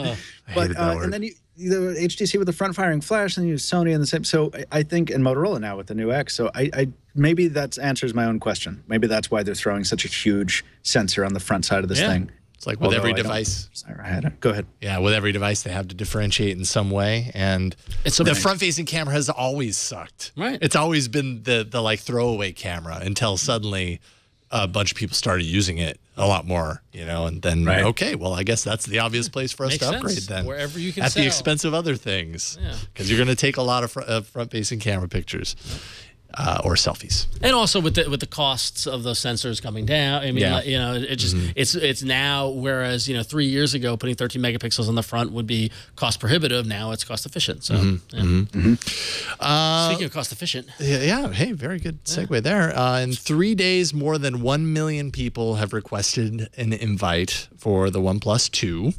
But and then the HTC with the front firing flash, and you Sony and the same. So I think, and Motorola now with the new X. So I maybe that answers my own question. Maybe that's why they're throwing such a huge sensor on the front side of this thing. It's like with every device. Sorry, I had it. Go ahead. Yeah, with every device, they have to differentiate in some way. And the front-facing camera has always sucked. Right. It's always been the like throwaway camera until suddenly a bunch of people started using it a lot more, you know, and then, okay, well, I guess that's the obvious place for us Makes to upgrade sense. then. Wherever you can At sell. the expense of other things. Yeah. Because you're going to take a lot of front-facing camera pictures. Or selfies, and also with the costs of those sensors coming down. I mean, you know, it just it's now, whereas 3 years ago putting 13 megapixels on the front would be cost prohibitive. Now it's cost efficient. So, speaking of cost efficient, yeah, hey, very good segue there. In 3 days, more than 1 million people have requested an invite for the OnePlus 2.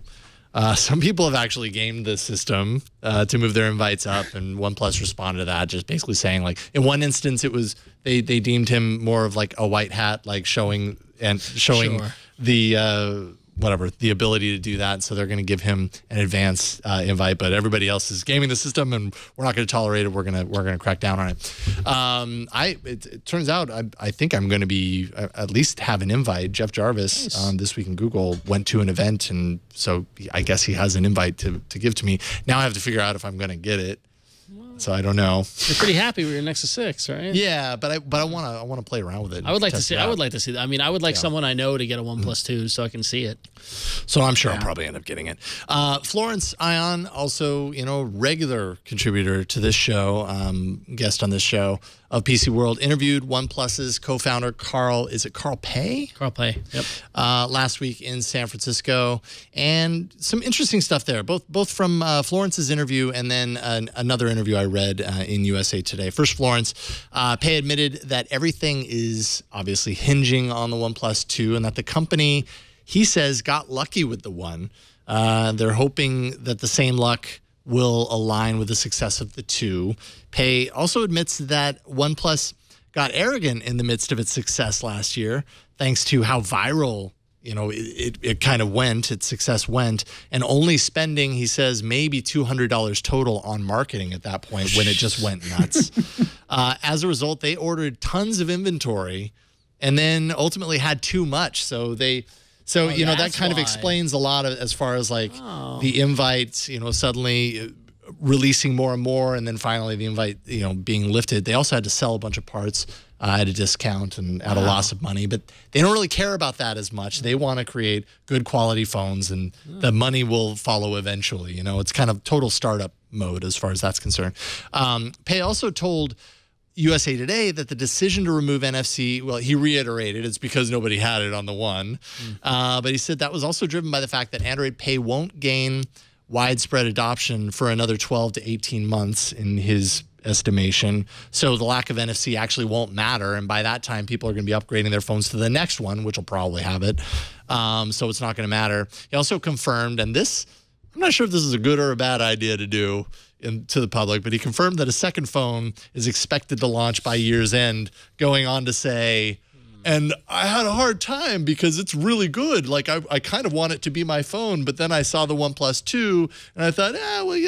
Some people have actually gamed the system to move their invites up, and OnePlus responded to that, just basically saying, like, in one instance, it was they deemed him more of like a white hat, like showing the the ability to do that. So they're going to give him an advance invite, but everybody else is gaming the system, and we're not going to tolerate it. We're gonna crack down on it. It turns out I think I'm going to be at least have an invite. Jeff Jarvis on This Week in Google went to an event, and so I guess he has an invite to give to me. Now I have to figure out if I'm going to get it. So I don't know. You're pretty happy with your Nexus 6, right? Yeah, but I want to play around with it. I would like to see. I would like to see that. I mean, I would like someone I know to get a OnePlus 2 so I can see it. So I'm sure I'll probably end up getting it. Florence Ion, also regular contributor to this show, guest on this show of PC World, interviewed OnePlus's co-founder Carl Pei? Carl Pei. Yep. Last week in San Francisco, and some interesting stuff there, both from Florence's interview and then another interview I read in USA Today. First, Florence, Pei admitted that everything is obviously hinging on the OnePlus 2, and that the company, he says, got lucky with the One. They're hoping that the same luck will align with the success of the 2. Pei also admits that OnePlus got arrogant in the midst of its success last year, thanks to how viral it kind of went, its success went, and only spending, he says, maybe $200 total on marketing at that point when it just went nuts. As a result, they ordered tons of inventory and then ultimately had too much. So that kind of explains a lot of, as far as like the invites, suddenly releasing more and more, and then finally the invite, being lifted. They also had to sell a bunch of parts at a discount and at a loss of money, but they don't really care about that as much. They want to create good quality phones, and the money will follow eventually. It's kind of total startup mode as far as that's concerned. Pei also told USA Today that the decision to remove NFC, well, he reiterated it's because nobody had it on the One, but he said that was also driven by the fact that Android Pay won't gain widespread adoption for another 12 to 18 months in his estimation. So the lack of NFC actually won't matter, and by that time, people are going to be upgrading their phones to the next one, which will probably have it. So it's not going to matter. He also confirmed, and this, I'm not sure if this is a good or a bad idea to do to the public, but he confirmed that a second phone is expected to launch by year's end, going on to say, and I had a hard time because it's really good. Like, I kind of want it to be my phone, but then I saw the OnePlus 2, and I thought,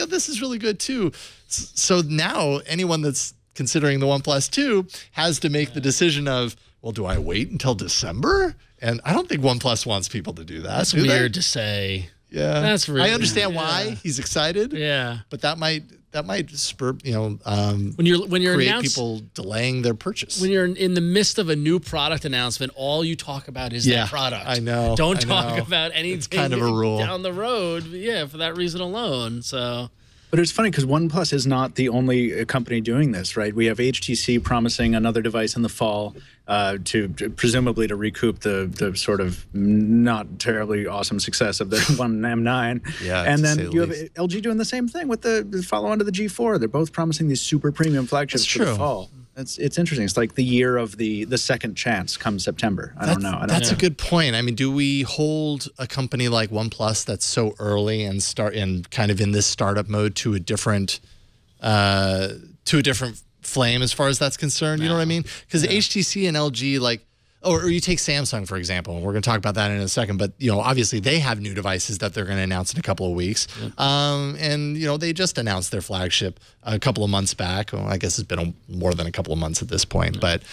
this is really good too. So now anyone that's considering the OnePlus 2 has to make the decision of, well, do I wait until December? And I don't think OnePlus wants people to do that. That's weird to say. Yeah, that's really, I understand why he's excited. Yeah, but that might spur when you're create people delaying their purchase. When you're in the midst of a new product announcement, all you talk about is that product. I know. Don't talk about anything. It's kind of a rule down the road. Yeah, for that reason alone. So. But it's funny because OnePlus is not the only company doing this, right? We have HTC promising another device in the fall to presumably to recoup the sort of not terribly awesome success of their One M9. Yeah, and then you have LG doing the same thing with the follow-on to the G4. They're both promising these super premium flagships for the fall. It's interesting. It's like the year of the second chance come September. I don't know. That's a good point. I mean, do we hold a company like OnePlus that's so early and kind of in this startup mode to a different flame as far as that's concerned? You know what I mean? Because HTC and LG, or you take Samsung, for example, and we're going to talk about that in a second, but, obviously they have new devices that they're going to announce in a couple of weeks. And, they just announced their flagship a couple of months back. Well, I guess it's been more than a couple of months at this point. But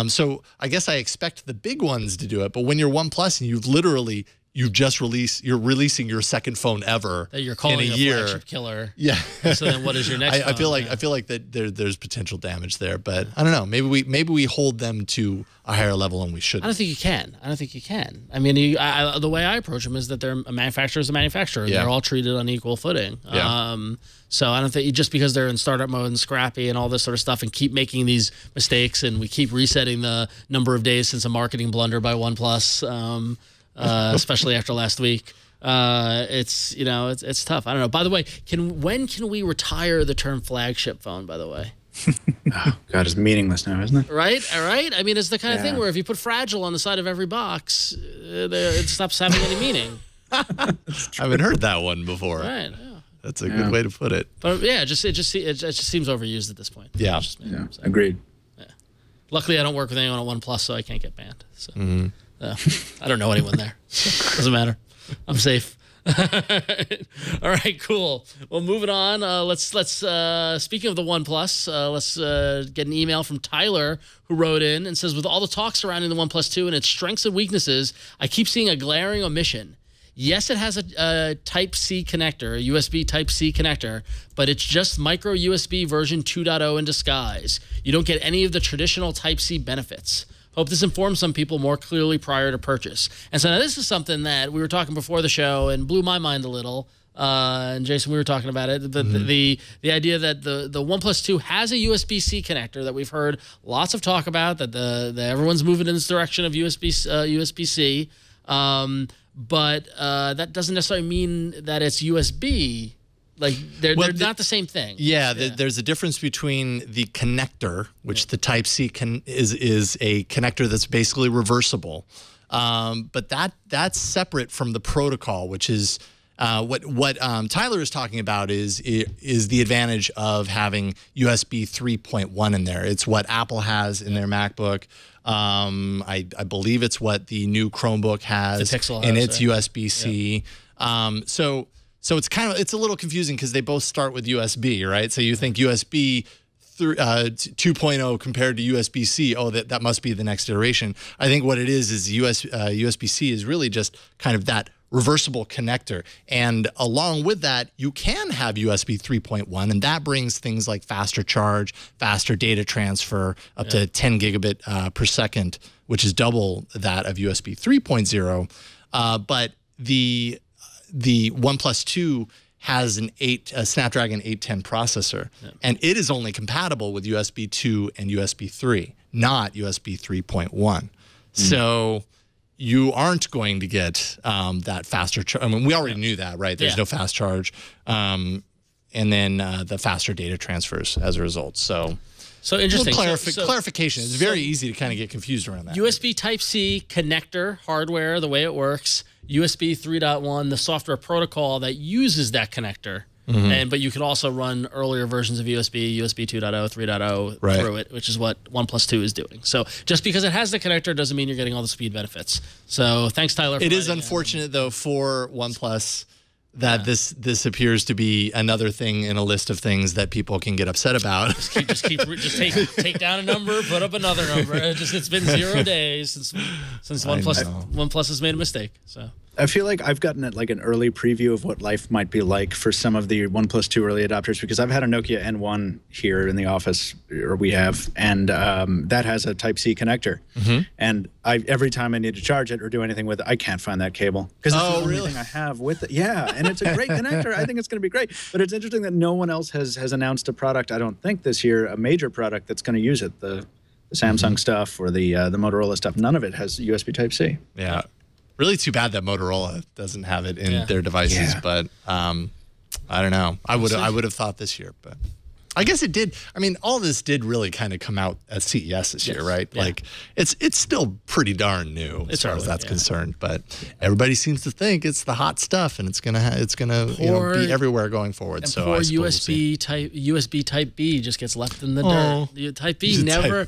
so I guess I expect the big ones to do it. But when you're OnePlus and you're releasing your second phone ever that you're calling in a a year. flagship killer. Yeah. So then what is your next phone? I feel like that there's potential damage there, but I don't know. Maybe we hold them to a higher level and we shouldn't. I don't think you can. I mean, the way I approach them is that a manufacturer is a manufacturer. And they're all treated on equal footing. Yeah. So I don't think just because they're in startup mode and scrappy and all this sort of stuff and keep making these mistakes and we keep resetting the number of days since a marketing blunder by OnePlus, especially after last week. It's tough. I don't know. By the way, when can we retire the term flagship phone, by the way? Oh, God, it's meaningless now, isn't it? Right? All right? I mean, it's the kind of thing where if you put fragile on the side of every box, it stops having any meaning. I haven't heard that one before. Right. Yeah. That's a good way to put it. But yeah, it just seems overused at this point. Yeah. So. Agreed. Yeah. Luckily, I don't work with anyone at OnePlus, so I can't get banned. So I don't know anyone there. So doesn't matter. I'm safe. All right, cool. Well, moving on. Let's speaking of the OnePlus, let's get an email from Tyler who wrote in and says, with all the talk surrounding the OnePlus 2 and its strengths and weaknesses, I keep seeing a glaring omission. Yes, it has a Type-C connector, a USB Type-C connector, but it's just micro USB version 2.0 in disguise. You don't get any of the traditional Type-C benefits. Hope this informs some people more clearly prior to purchase. And so now this is something that we were talking before the show and blew my mind a little. And Jason, we were talking about it. The idea that the OnePlus 2 has a USB-C connector that we've heard lots of talk about, that everyone's moving in this direction of USB-C. But that doesn't necessarily mean that it's USB. Like they're not the same thing. Yeah, there's a difference between the connector, which the Type-C is a connector that's basically reversible, but that's separate from the protocol, which is what Tyler is talking about is the advantage of having USB 3.1 in there. It's what Apple has in their MacBook. I believe it's what the new Chromebook has, the Pixel and has, it's USB-C. Yeah. So it's a little confusing because they both start with USB, right? So you think USB 2.0 compared to USB-C, oh, that must be the next iteration. I think what it is USB-C is really just kind of that reversible connector. And along with that, you can have USB 3.1, and that brings things like faster charge, faster data transfer, up to 10 gigabit per second, which is double that of USB 3.0. But the OnePlus 2 has a Snapdragon 810 processor, and it is only compatible with USB 2 and USB 3, not USB 3.1. So you aren't going to get that faster charge. I mean, we already knew that, right? There's no fast charge. And then the faster data transfers as a result. So interesting. Clarification. It's very easy to kind of get confused around that. USB Type-C connector hardware, the way it works. USB 3.1, the software protocol that uses that connector. But you could also run earlier versions of USB 2.0, 3.0 through it, which is what OnePlus 2 is doing. So just because it has the connector doesn't mean you're getting all the speed benefits. So thanks, Tyler. It is unfortunate, though, for OnePlus that this appears to be another thing in a list of things that people can get upset about. Just take down a number, put up another number. It's been 0 days since OnePlus has made a mistake. So I feel like I've gotten an early preview of what life might be like for some of the OnePlus 2 early adopters, because I've had a Nokia N1 here in the office, or we have, and that has a Type-C connector. And every time I need to charge it or do anything with it, I can't find that cable because it's the only thing I have with it. Yeah, and it's a great connector. I think it's going to be great. But it's interesting that no one else has announced a product, I don't think this year, a major product that's going to use it. The Samsung stuff or the Motorola stuff, none of it has USB Type-C. Yeah. Really too bad that Motorola doesn't have it in their devices, but I don't know. I would have thought this year, but I guess it did. I mean, all this did really kind of come out at CES this year, right? Yeah. Like it's still pretty darn new as far as that's concerned, but everybody seems to think it's the hot stuff and it's gonna be everywhere going forward. And so poor USB Type B just gets left in the dirt. Type B never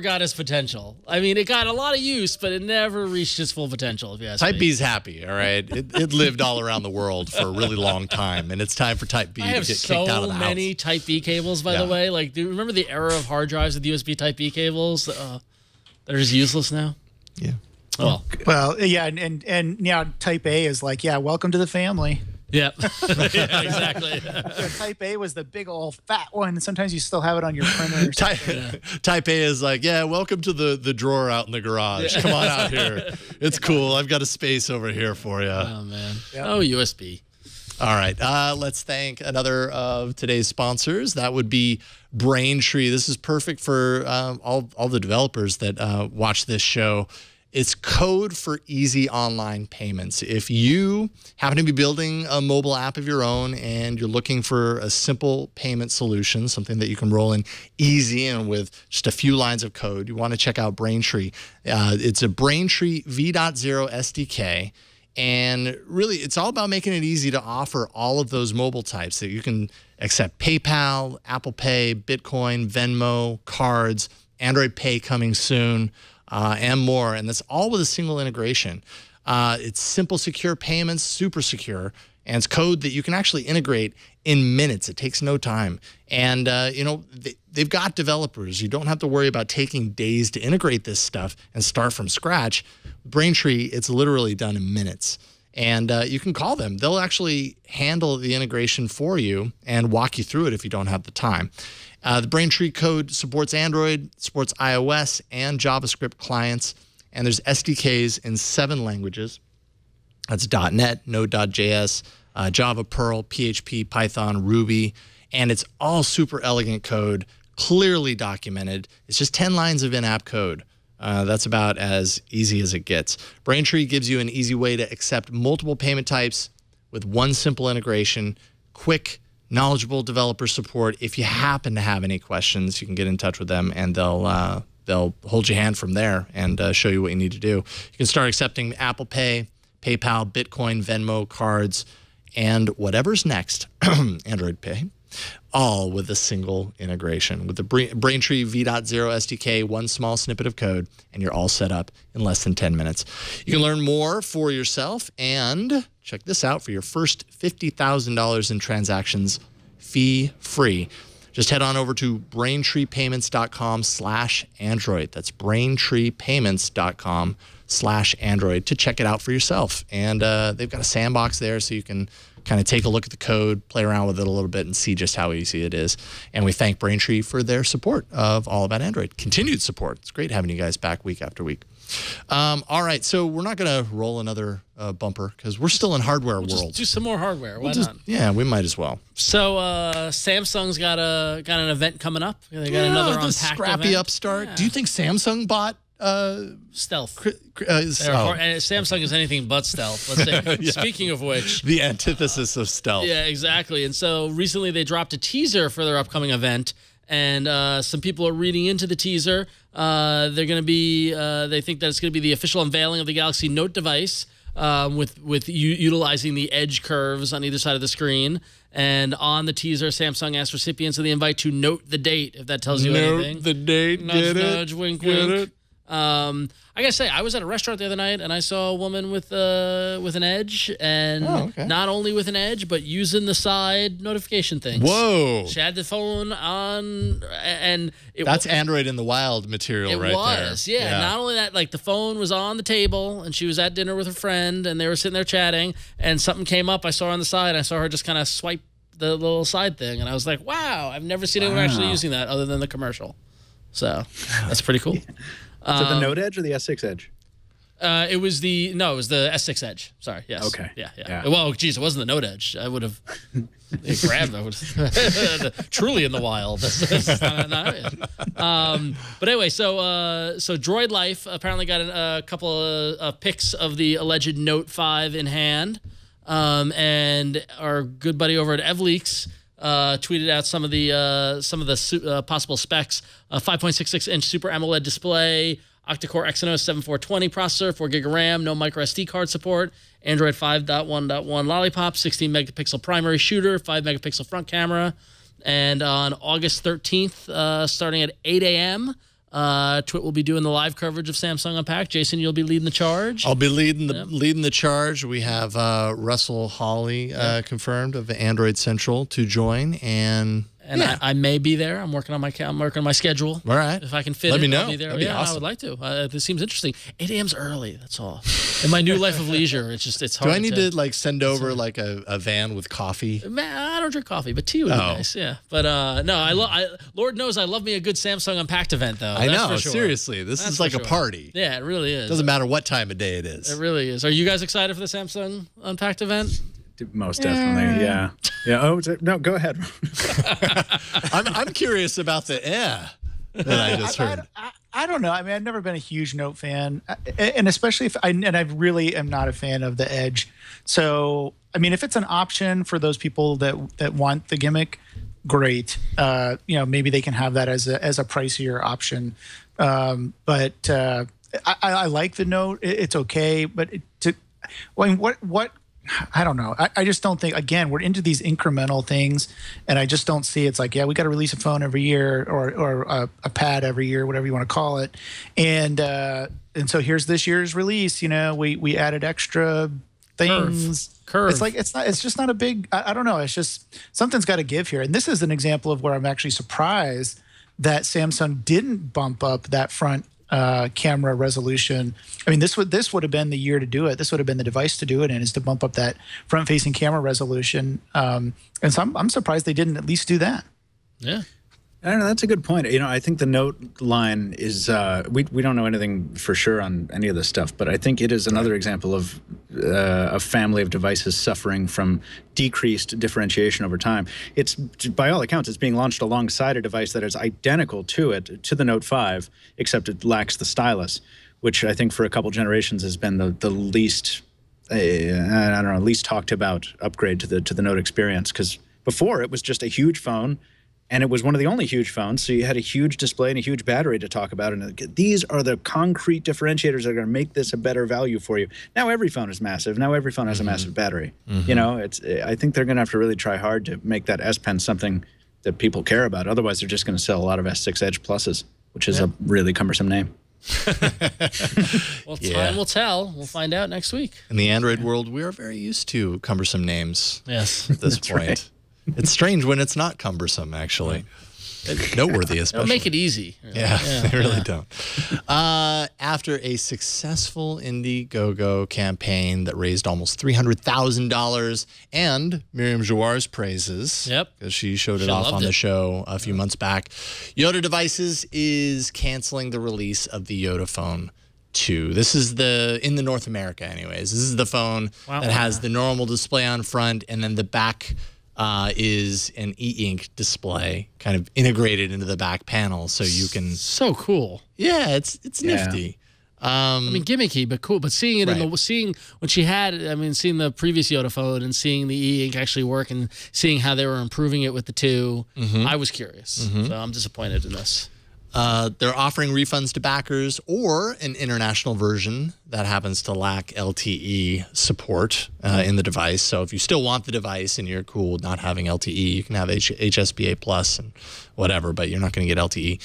got its potential. I mean, it got a lot of use, but it never reached its full potential. If you ask me. Type B's happy, all right. It lived all around the world for a really long time, and it's time for Type B to get kicked out of the house. So many Type B cables, by the way. Like, do you remember the era of hard drives with USB Type B cables? They're just useless now. Yeah. Oh, Well, yeah, and now Type A is like, yeah, welcome to the family. yeah, yeah, exactly. So Type A was the big old fat one. Sometimes you still have it on your printer. Or Type A is like, yeah, welcome to the drawer out in the garage. Come on out here. It's cool. I've got a space over here for you. Oh man. Yep. Oh, USB. All right. Let's thank another of today's sponsors. That would be Braintree. This is perfect for all the developers that watch this show. It's code for easy online payments. If you happen to be building a mobile app of your own and you're looking for a simple payment solution, something that you can roll in easy and with just a few lines of code, you want to check out Braintree. It's a Braintree V.0 SDK. And really, it's all about making it easy to offer all of those mobile types that you can accept PayPal, Apple Pay, Bitcoin, Venmo, cards, Android Pay coming soon, and more. And that's all with a single integration. It's simple, secure payments, super secure, and it's code that you can actually integrate in minutes. It takes no time. And, you know, they've got developers. You don't have to worry about taking days to integrate this stuff and start from scratch. Braintree, it's literally done in minutes. And you can call them. They'll actually handle the integration for you and walk you through it if you don't have the time. The Braintree code supports Android, supports iOS, and JavaScript clients. And there's SDKs in 7 languages. That's .NET, Node.js, Java, Perl, PHP, Python, Ruby. And it's all super elegant code, clearly documented. It's just 10 lines of in-app code. That's about as easy as it gets. Braintree gives you an easy way to accept multiple payment types with one simple integration, quick, knowledgeable developer support. If you happen to have any questions, you can get in touch with them, and they'll hold your hand from there and show you what you need to do. You can start accepting Apple Pay, PayPal, Bitcoin, Venmo, cards, and whatever's next, Android Pay, all with a single integration. With the Braintree V.0 SDK, one small snippet of code, and you're all set up in less than 10 minutes. You can learn more for yourself, and check this out, for your first $50,000 in transactions, fee-free. Just head on over to BraintreePayments.com/Android. That's BraintreePayments.com/Android to check it out for yourself. And they've got a sandbox there so you can kind of take a look at the code, play around with it a little bit, and see just how easy it is. And we thank Braintree for their support of All About Android. Continued support. It's great having you guys back week after week. All right, so we're not going to roll another bumper because we're still in hardware world. Just do some more hardware. Why not? Yeah, we might as well. So Samsung's got an event coming up. They got another the Unpacked scrappy event. upstart. Yeah. Do you think Samsung bought stealth? And Samsung is anything but stealth. Let's say. Yeah. Speaking of which, the antithesis of stealth. yeah, exactly. And so recently they dropped a teaser for their upcoming event, and some people are reading into the teaser. They're going to be. They think that it's going to be the official unveiling of the Galaxy Note device, with utilizing the edge curves on either side of the screen. And on the teaser, Samsung asked recipients of the invite to note the date, if that tells you anything. Note the date. Nudge, Get nudge, it? wink, Get wink. it? I gotta say, I was at a restaurant the other night and I saw a woman with an edge, and not only with an edge, but using the side notification things. Whoa! She had the phone on, and that's Android in the wild material right there. It was, yeah. Not only that, like the phone was on the table, and she was at dinner with her friend, and they were sitting there chatting, and something came up. I saw her on the side. I saw her just kind of swipe the little side thing, and I was like, "Wow, I've never seen anyone actually using that other than the commercial." So that's pretty cool. Is it the Note Edge or the S6 Edge? It was the S6 Edge. Sorry. Yes. Okay. Yeah. Well, geez, it wasn't the Note Edge. I would have grabbed it. Truly in the wild. But anyway, so Droid Life apparently got a couple of pics of the alleged Note 5 in hand, and our good buddy over at EvLeaks tweeted out some of the possible specs: 5.66-inch Super AMOLED display, octa-core Exynos 7420 processor, 4 GB RAM, no micro SD card support, Android 5.1.1 Lollipop, 16 megapixel primary shooter, 5 megapixel front camera, and on August 13th, starting at 8 a.m. Twit will be doing the live coverage of Samsung Unpacked. Jason, you'll be leading the charge. I'll be leading the charge. We have Russell Hawley confirmed of Android Central to join, and and I may be there. I'm working on my schedule. All right. If I can fit Let it, me know. I'll be there. That'd be Yeah, awesome. I would like to. This seems interesting. 8 a.m.'s early. That's all. In my new life of leisure, it's hard. Do I need to like send over like a van with coffee? Man, I don't drink coffee, but tea would be nice. Yeah, but no, Lord knows I love me a good Samsung Unpacked event though. I know. For sure. Seriously, this is like a party. Yeah, it really is. Doesn't matter what time of day it is. It really is. Are you guys excited for the Samsung Unpacked event? Most definitely, yeah. Oh, no, go ahead. I'm curious about the that I just heard. I don't know. I mean, I've never been a huge Note fan, and especially if I really am not a fan of the Edge. So, I mean, if it's an option for those people that want the gimmick, great. Maybe they can have that as a pricier option. But I like the Note. It's okay, but what? I don't know. I just don't think, again, we're into these incremental things, and I just don't see it's like, yeah, we got to release a phone every year or a pad every year, whatever you want to call it. And so here's this year's release. We added extra things. Curve. It's just not a big, I don't know. It's just something's got to give here. And this is an example of where I'm actually surprised that Samsung didn't bump up that front camera resolution. I mean, this would have been the year to do it. This would have been the device to do it in, is to bump up that front-facing camera resolution. And so I'm surprised they didn't at least do that. Yeah. I don't know. That's a good point. I think the Note line is we don't know anything for sure on any of this stuff, but I think it is another example of a family of devices suffering from decreased differentiation over time. It's, by all accounts, it's being launched alongside a device that is identical to the Note 5, except it lacks the stylus, which I think for a couple generations has been the least least talked about upgrade to the Note experience, because before it was just a huge phone. And it was one of the only huge phones, so you had a huge display and a huge battery to talk about. And these are the concrete differentiators that are going to make this a better value for you. Now every phone is massive. Now every phone has a massive battery. I think they're going to have to really try hard to make that S Pen something that people care about. Otherwise, they're just going to sell a lot of S6 Edge Pluses, which is a really cumbersome name. Well, time will tell. We'll find out next week. In the Android world, we are very used to cumbersome names. Yes, at this point. Right. It's strange when it's not cumbersome, actually. Noteworthy, especially. They'll make it easy. Yeah, they really don't. After a successful Indiegogo campaign that raised almost $300,000 and Miriam Jouar's praises, because she showed it off on the show a few months back, Yota Devices is canceling the release of the YotaFone 2. This is in the North America anyways. This is the phone that has the normal display on front, and then the back is an e-ink display kind of integrated into the back panel, so you can. So cool. Yeah, it's nifty. I mean, gimmicky, but cool. But seeing it seeing when she had, seeing the previous YotaFone and seeing the e-ink actually work and seeing how they were improving it with the 2, I was curious. So I'm disappointed in this. They're offering refunds to backers or an international version that happens to lack LTE support in the device. So if you still want the device and you're cool with not having LTE, you can have HSBA Plus and whatever, but you're not going to get LTE.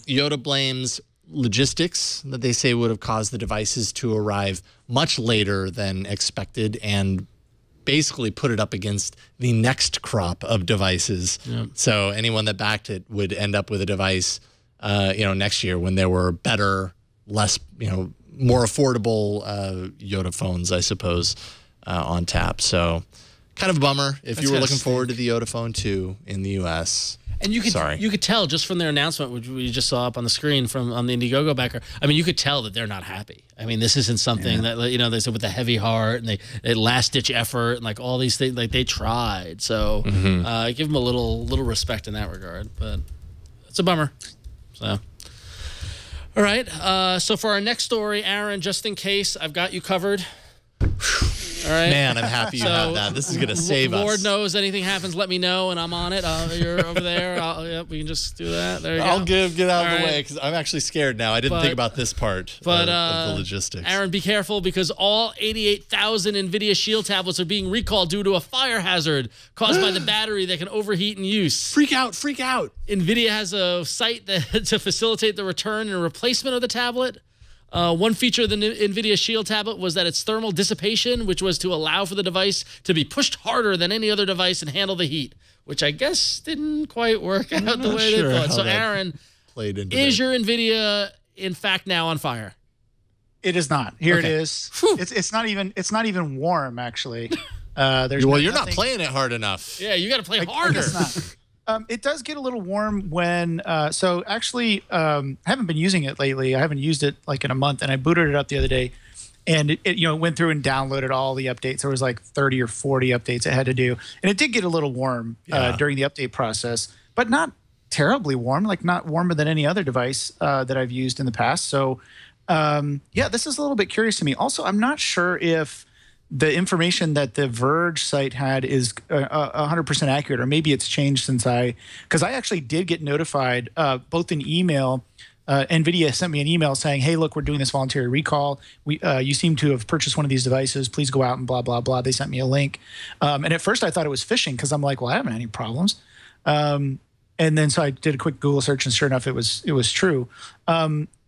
Yota blames logistics that they say would have caused the devices to arrive much later than expected, and basically put it up against the next crop of devices. So anyone that backed it would end up with a device next year when there were better, less, more affordable Yota phones, I suppose, on tap. So kind of a bummer if you were looking forward to the YotaFone 2 in the U.S. And you could tell just from their announcement, which we just saw up on the screen on the Indiegogo backer. You could tell that they're not happy. This isn't something that, they said with a heavy heart and they last ditch effort and like all these things, like they tried. So give them a little respect in that regard, but it's a bummer. So, all right. So for our next story, Aaron, just in case, I've got you covered. All right. Man, I'm happy you have that. This is going to save us. Lord knows anything happens, let me know, and I'm on it. You're over there. We can just do that. There you go. I'll get out of the way because I'm actually scared now. I didn't think about this part of the logistics. Aaron, be careful because all 88,000 Nvidia Shield tablets are being recalled due to a fire hazard caused by the battery that can overheat in use. Freak out, freak out. Nvidia has a site to facilitate the return and replacement of the tablet. One feature of the Nvidia Shield tablet was that its thermal dissipation, which was to allow for the device to be pushed harder than any other device and handle the heat, which I guess didn't quite work out the way they thought. So, Aaron, is your NVIDIA in fact now on fire? It is not. Here it is. It's not even warm actually. You're not playing it hard enough. Yeah, you got to play harder. It does get a little warm when. So actually, I haven't been using it lately. I haven't used it like in a month, and I booted it up the other day, and it went through and downloaded all the updates. There was like 30 or 40 updates it had to do, and it did get a little warm during the update process, but not terribly warm. Like not warmer than any other device that I've used in the past. So, this is a little bit curious to me. Also, I'm not sure if the information that the Verge site had is 100% accurate, or maybe it's changed since because I actually did get notified both in email. NVIDIA sent me an email saying, hey, look, we're doing this voluntary recall. You seem to have purchased one of these devices. Please go out and blah, blah, blah. They sent me a link. And at first I thought it was phishing because I'm like, well, I haven't had any problems. And then so I did a quick Google search, and sure enough, it was true.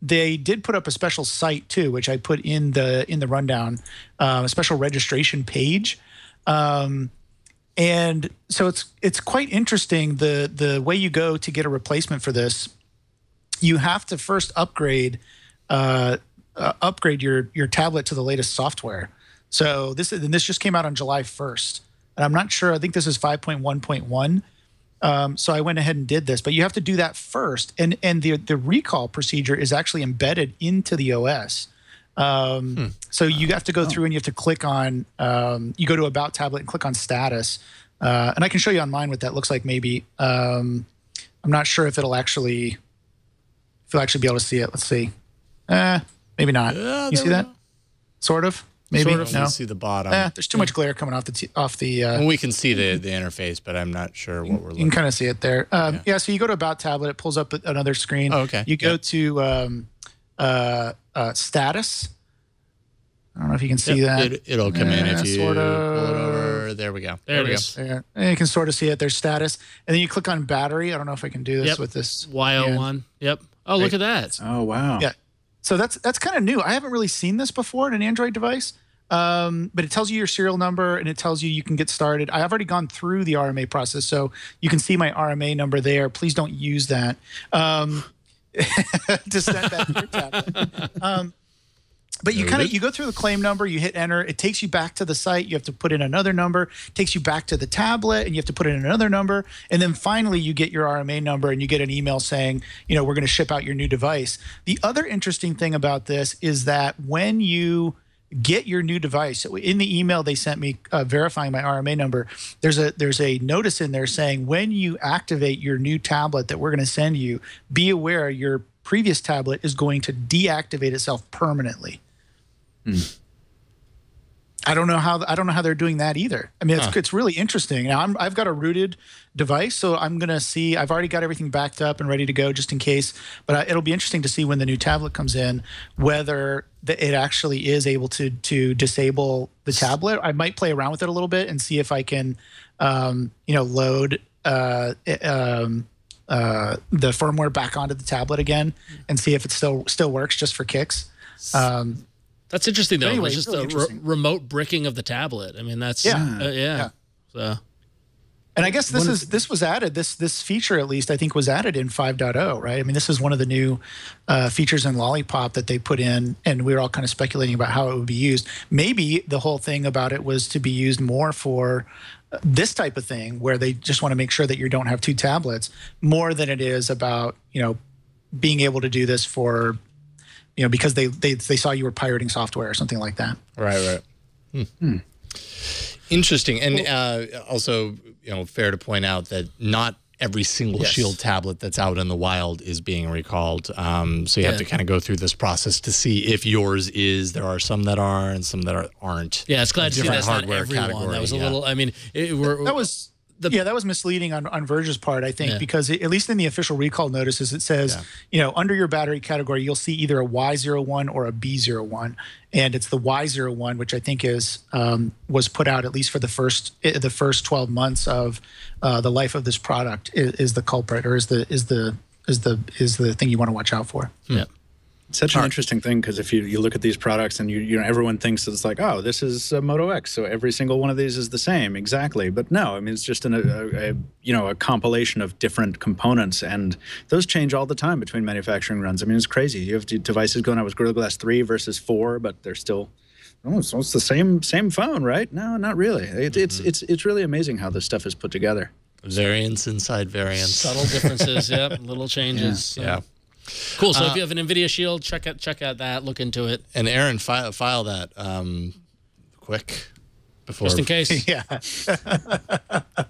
They did put up a special site too, which I put in the rundown, a special registration page, and so it's quite interesting. The way you go to get a replacement for this, you have to first upgrade your tablet to the latest software. So this just came out on July 1st, and I'm not sure. I think this is 5.1.1. So I went ahead and did this, but you have to do that first. And the recall procedure is actually embedded into the OS. So you have to go through and you have to click on, you go to About Tablet and click on Status. And I can show you on mine what that looks like maybe. I'm not sure if it'll actually be able to see it. Let's see. Maybe not. You see that? Sort of. Maybe sort of. no. See the bottom. There's too much glare coming off the. Well, we can see the interface, but I'm not sure what we're looking. You can kind of see it there. So you go to About Tablet, it pulls up another screen. Oh, okay. You go to Status. I don't know if you can see that. It'll come in if you sort of pull it over. There we go. There it is. And you can sort of see it. There's Status, and then you click on Battery. I don't know if I can do this with this. Y01. Yep. Oh, look at that. Oh, wow. Yeah. So that's kind of new. I haven't really seen this before in an Android device. But it tells you your serial number, and it tells you can get started. I have already gone through the RMA process, so you can see my RMA number there. Please don't use that to set that in your tablet. But you go through the claim number, you hit enter, it takes you back to the site, you have to put in another number, it takes you back to the tablet, and you have to put in another number, and then finally you get your RMA number and you get an email saying, we're going to ship out your new device. The other interesting thing about this is that when you get your new device, in the email they sent me verifying my RMA number, there's a notice in there saying when you activate your new tablet that we're going to send you, be aware your previous tablet is going to deactivate itself permanently. I don't know how they're doing that either. I mean, it's really interesting. Now I've got a rooted device, so I'm gonna see. I've already got everything backed up and ready to go just in case. But it'll be interesting to see when the new tablet comes in whether it actually is able to disable the tablet. I might play around with it a little bit and see if I can, load the firmware back onto the tablet again and see if it still works just for kicks. That's interesting, though. Anyway, it's just really remote bricking of the tablet. I mean, that's So, and I guess this was added. This feature, at least, I think, was added in 5.0, right? I mean, this is one of the new features in Lollipop that they put in, and we were all kind of speculating about how it would be used. Maybe the whole thing about it was to be used more for this type of thing, where they just want to make sure that you don't have two tablets, more than it is about being able to do this for. Because they saw you were pirating software or something like that. Right. Interesting. And also, fair to point out that not every single Shield tablet that's out in the wild is being recalled. So you have to kind of go through this process to see if yours is. There are some that are and some that aren't. Yeah, it's glad to see that's not everyone. Category. That was a little, I mean, that was... that was misleading on Verge's part, I think, because at least in the official recall notices, it says, under your battery category, you'll see either a Y01 or a B01, and it's the Y01, which I think was put out at least for the first 12 months of the life of this product is the culprit, or is the thing you want to watch out for. Yeah. Such an interesting thing, because if you look at these products and you know everyone thinks that it's like, oh, this is a Moto X, so every single one of these is the same exactly. But no, I mean it's just a compilation of different components, and those change all the time between manufacturing runs. I mean it's crazy. You have devices going out with Gorilla Glass 3 versus 4, but they're still. Oh, so it's the same phone, right? No, not really. It's really amazing how this stuff is put together. Variants inside variants. Subtle differences, yep. Little changes. Yeah. Cool. So if you have an Nvidia Shield, check out that. Look into it. And Aaron, file that quick before. Just in case. Yeah.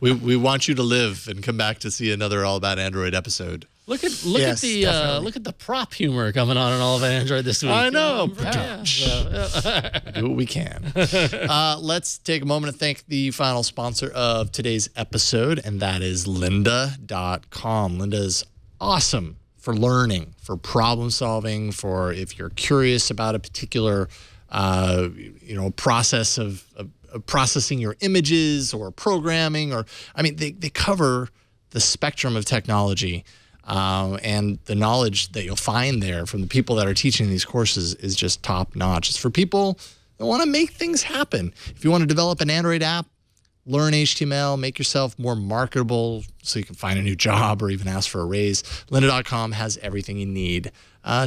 we want you to live and come back to see another All About Android episode. Look at the prop humor coming on in All About Android this week. I know. Yeah. Do what we can. Let's take a moment to thank the final sponsor of today's episode, and that is lynda.com. Lynda is awesome for learning, for problem solving, for if you're curious about a particular process of processing your images or programming, or I mean they cover the spectrum of technology. And the knowledge that you'll find there from the people that are teaching these courses is just top notch. It's for people that want to make things happen. If you want to develop an Android app, learn HTML, make yourself more marketable so you can find a new job or even ask for a raise, lynda.com has everything you need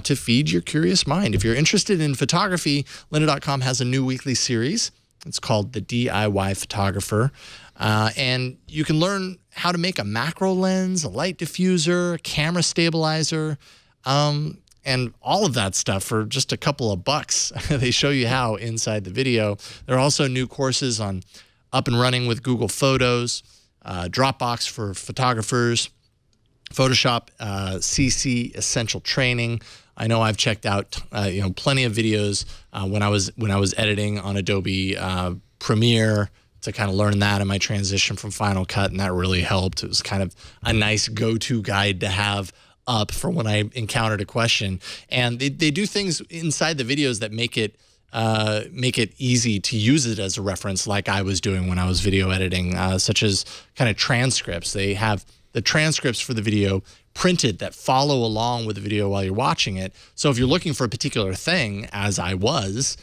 to feed your curious mind. If you're interested in photography, lynda.com has a new weekly series. It's called The DIY Photographer. And you can learn how to make a macro lens, a light diffuser, a camera stabilizer, and all of that stuff for just a couple of bucks. They show you how inside the video. There are also new courses on up and running with Google Photos, Dropbox for photographers, Photoshop CC Essential Training. I know I've checked out plenty of videos when I was editing on Adobe Premiere to kind of learn that in my transition from Final Cut, and that really helped. It was kind of a nice go-to guide to have up for when I encountered a question. And they do things inside the videos that make it easy to use it as a reference, like I was doing when I was video editing, such as kind of transcripts. They have the transcripts for the video printed that follow along with the video while you're watching it. So if you're looking for a particular thing, as I was,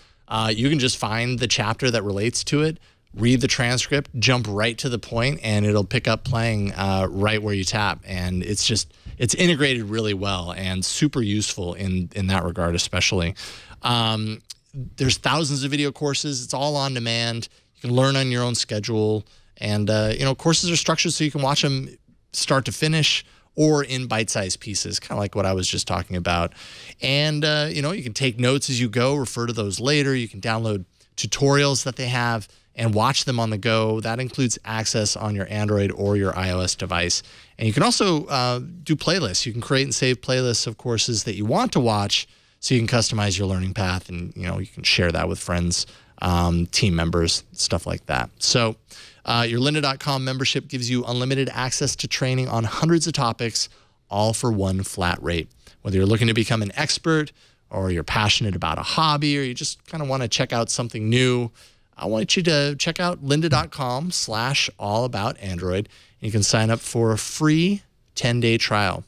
you can just find the chapter that relates to it, read the transcript, jump right to the point, and it'll pick up playing right where you tap. And it's integrated really well and super useful in that regard, especially. There's thousands of video courses. It's all on demand. You can learn on your own schedule. And, courses are structured so you can watch them start to finish or in bite-sized pieces, kind of like what I was just talking about. And, you can take notes as you go, refer to those later. You can download tutorials that they have and watch them on the go. That includes access on your Android or your iOS device. And you can also do playlists. You can create and save playlists of courses that you want to watch so you can customize your learning path, and you can share that with friends, team members, stuff like that. So your lynda.com membership gives you unlimited access to training on hundreds of topics, all for one flat rate. Whether you're looking to become an expert, or you're passionate about a hobby, or you just kind of want to check out something new, I want you to check out lynda.com/allaboutandroid, and you can sign up for a free 10-day trial.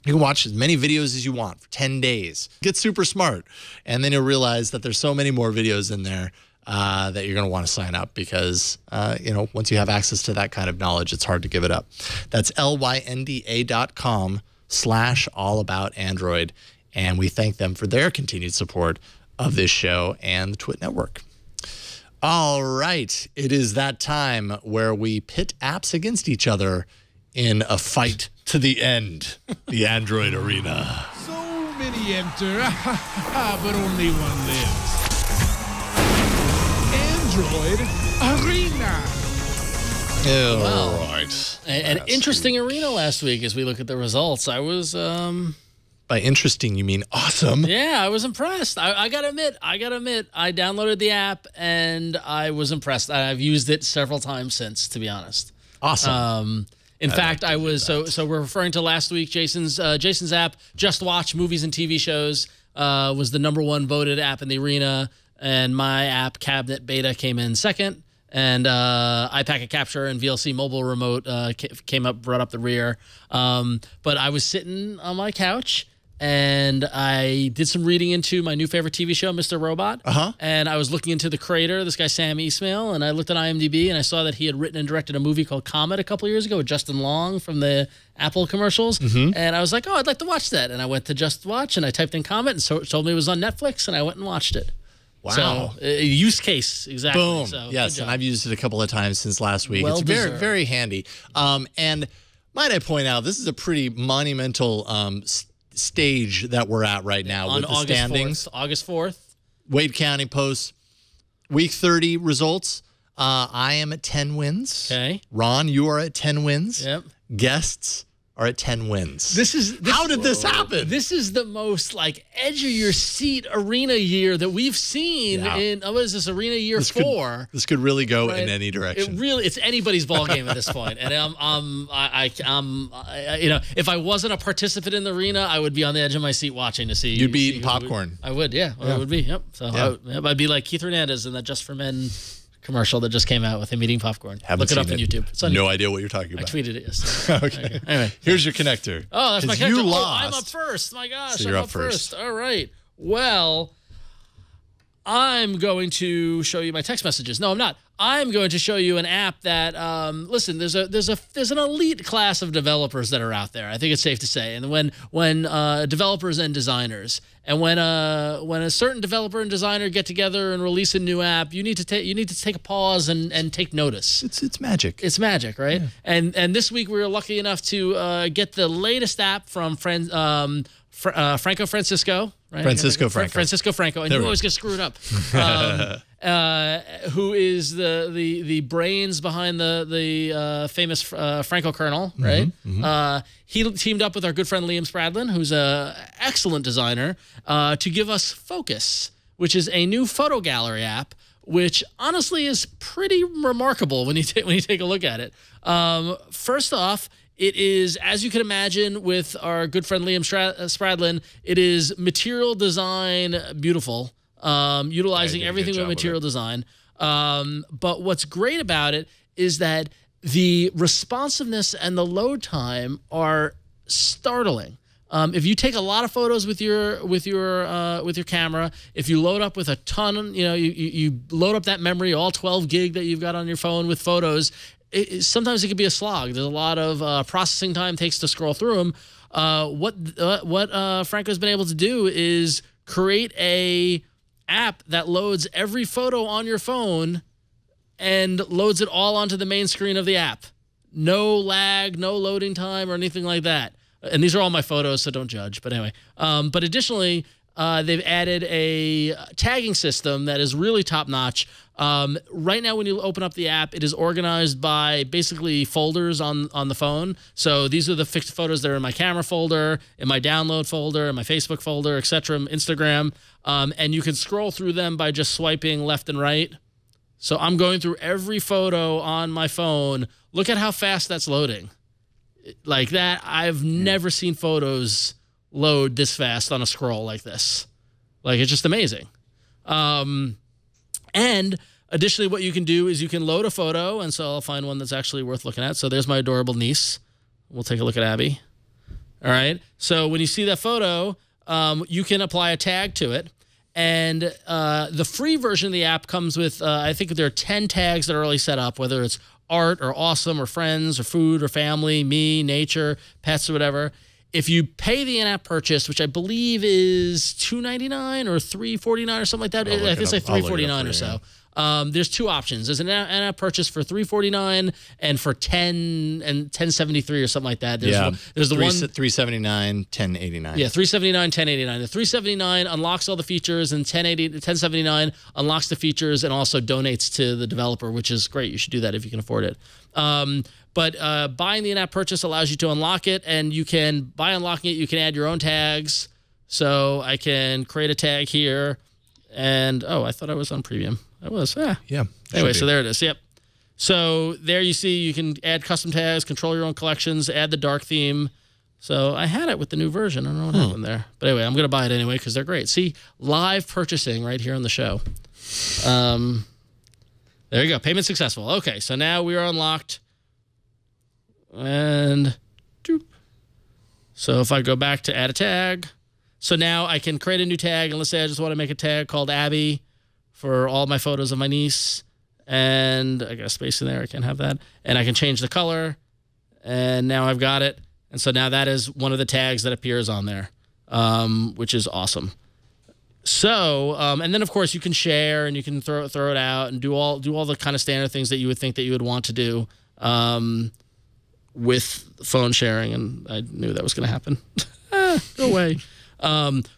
You can watch as many videos as you want for 10 days. Get super smart, and then you'll realize that there's so many more videos in there that you're going to want to sign up because, once you have access to that kind of knowledge, it's hard to give it up. That's lynda.com/allaboutandroid, and we thank them for their continued support of this show and the Twit Network. All right, it is that time where we pit apps against each other in a fight to the end, the Android arena. So many enter, but only one lives. Android arena. All right. An interesting arena last week as we look at the results. I was... By interesting, you mean awesome? Yeah, I was impressed. I gotta admit, I downloaded the app and I was impressed. I've used it several times since, to be honest. Awesome. In fact, I was so we're referring to last week. Jason's app, Just Watch Movies and TV Shows, was the #1 voted app in the arena, and my app Cabinet Beta came in second, and iPacket Capture and VLC Mobile Remote came up, brought up the rear. But I was sitting on my couch, and I did some reading into my new favorite TV show, Mr. Robot. And I was looking into the creator, this guy Sam Esmail, and I looked at IMDb and I saw that he had written and directed a movie called Comet a couple years ago with Justin Long from the Apple commercials. And I was like, oh, I'd like to watch that. And I went to Just Watch and I typed in Comet, and so it told me it was on Netflix, and I went and watched it. Wow. So, use case, exactly. Boom. So, yes, and I've used it a couple of times since last week. Well it's very, deserved. very handy. And might I point out, this is a pretty monumental stage that we're at right now on with the August standings. 4th, August 4th. Wade County posts week 30 results. I am at 10 wins. Okay. Ron, you are at 10 wins. Yep. Guests are at 10 wins. How did this happen? This is the most like edge of your seat arena year that we've seen in what is this, arena year 4? This could really go in any direction. It's anybody's ball game at this point. And you know, if I wasn't a participant in the arena, I would be on the edge of my seat watching to see. You'd be eating popcorn. I would, yeah. I would be. Yep. So I'd be like Keith Hernandez in that Just for Men commercial that just came out with him eating popcorn. Haven't Look it up seen on YouTube. It's on no YouTube. idea what you're talking about. I tweeted it yesterday. Okay. Anyway, here's your connector. Oh, that's my 'Cause connector. You Oh, lost. I'm up first. My gosh, So you're I'm up first. All right. Well, I'm going to show you my text messages. No, I'm not. I'm going to show you an app that listen, there's an elite class of developers that are out there. I think it's safe to say. And when developers and designers, and when a certain developer and designer get together and release a new app, you need to take a pause and take notice. It's magic. It's magic, right? Yeah. And this week we were lucky enough to get the latest app from Franco Francisco, right? Francisco Franco. And you always get screwed up. Who is the brains behind the famous Franco kernel, right? He teamed up with our good friend Liam Spradlin, who's an excellent designer, to give us Focus, which is a new photo gallery app, which honestly is pretty remarkable when you take a look at it. First off, it is, as you can imagine, with our good friend Liam Spradlin, it is material design beautiful, utilizing everything with material design. But what's great about it is that the responsiveness and the load time are startling. If you take a lot of photos with your camera, if you load up with a ton, you load up that memory, all 12 gig that you've got on your phone with photos. Sometimes it can be a slog. There's a lot of processing time it takes to scroll through them. What Franco's been able to do is create a app that loads every photo on your phone and loads it all onto the main screen of the app. No lag, no loading time or anything like that. And these are all my photos, so don't judge. But anyway, but additionally, they've added a tagging system that is really top-notch. Right now, when you open up the app, it is organized by basically folders on the phone. So these are the fixed photos that are in my camera folder, in my download folder, in my Facebook folder, etc., Instagram. And you can scroll through them by just swiping left and right. So I'm going through every photo on my phone. Look at how fast that's loading. Like that, I've never seen photos load this fast on a scroll like this. Like, it's just amazing. And additionally, what you can do is you can load a photo, and so I'll find one that's actually worth looking at. So there's my adorable niece. We'll take a look at Abby. All right. So when you see that photo, you can apply a tag to it. And the free version of the app comes with, I think there are 10 tags that are already set up, whether it's art or awesome or friends or food or family, me, nature, pets or whatever. If you pay the in-app purchase, which I believe is $2.99 or $3.49 or something like that, I think it's like $3.49 or so. There's two options. There's an in-app purchase for $3.49 and for $10 and $10.73 or something like that. There's the one $3.79, $10.89. Yeah, $3.79, $10.89. The $3.79 unlocks all the features, and $10.79 unlocks the features and also donates to the developer, which is great. You should do that if you can afford it. But buying the in-app purchase allows you to unlock it, and you can, by unlocking it, you can add your own tags. So I can create a tag here, and I thought I was on premium. I was, yeah. Anyway, so there it is. Yep. So there you see you can add custom tags, control your own collections, add the dark theme. So I had it with the new version. I don't know what happened there. But anyway, I'm going to buy it anyway because they're great. See, live purchasing right here on the show. There you go. Payment successful. Okay, so now we are unlocked. And doop. So if I go back to add a tag, So now I can create a new tag, and let's say I just want to make a tag called Abby for all my photos of my niece. And I got a space in there. I can't have that. And I can change the color. And now I've got it. And so now that is one of the tags that appears on there, which is awesome. So, and then of course you can share and you can throw it out and do all the kind of standard things that you would think that you would want to do with phone sharing. And I knew that was going to happen. Go away.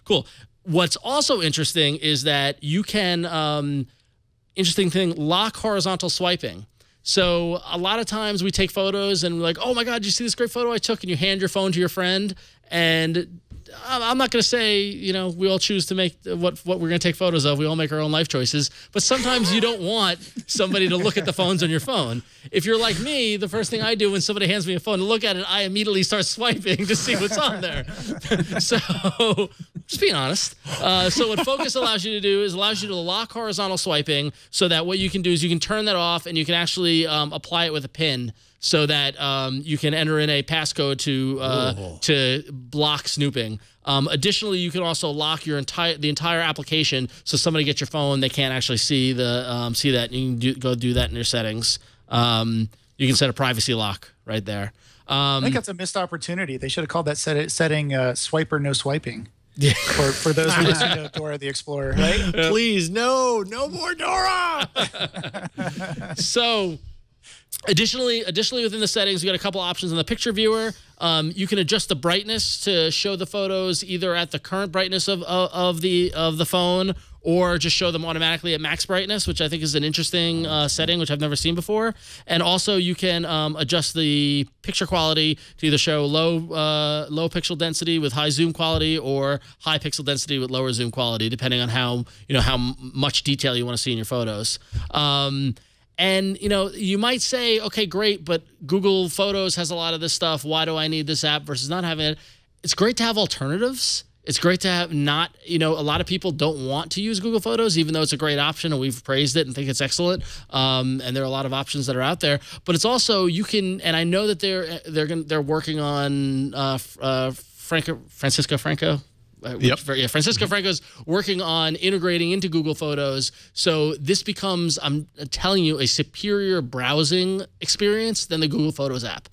Cool. What's also interesting is that you can, interesting thing, lock horizontal swiping. So a lot of times we take photos and we're like, oh my God, did you see this great photo I took? And you hand your phone to your friend. And I'm not going to say, you know, we all choose to make what we're going to take photos of. We all make our own life choices. But sometimes you don't want somebody to look at the phones on your phone. If you're like me, the first thing I do when somebody hands me a phone to look at it, I immediately start swiping to see what's on there. So just being honest. So what Focus allows you to do is allows you to lock horizontal swiping so that what you can do is you can turn that off and you can actually apply it with a pin so that you can enter in a passcode to block snooping. Additionally, you can also lock the entire application so somebody gets your phone, they can't actually see see that. You can go do that in your settings. You can set a privacy lock right there. I think that's a missed opportunity. They should have called that setting swiper no swiping. Yeah. For those who listen to Dora the Explorer, right? Please, no more Dora. So. Additionally, within the settings, you got a couple options in the picture viewer. You can adjust the brightness to show the photos either at the current brightness of the phone or just show them automatically at max brightness, which I think is an interesting setting, which I've never seen before. And also, you can adjust the picture quality to either show low pixel density with high zoom quality or high pixel density with lower zoom quality, depending on how much detail you want to see in your photos. And, you know, you might say, okay, great, but Google Photos has a lot of this stuff. Why do I need this app versus not having it? It's great to have alternatives. It's great to have a lot of people don't want to use Google Photos, even though it's a great option and we've praised it and think it's excellent. And there are a lot of options that are out there. But it's also, you can, and I know that they're working on Francisco Franco. Francisco Franco's working on integrating into Google Photos. So this becomes, I'm telling you, a superior browsing experience than the Google Photos app.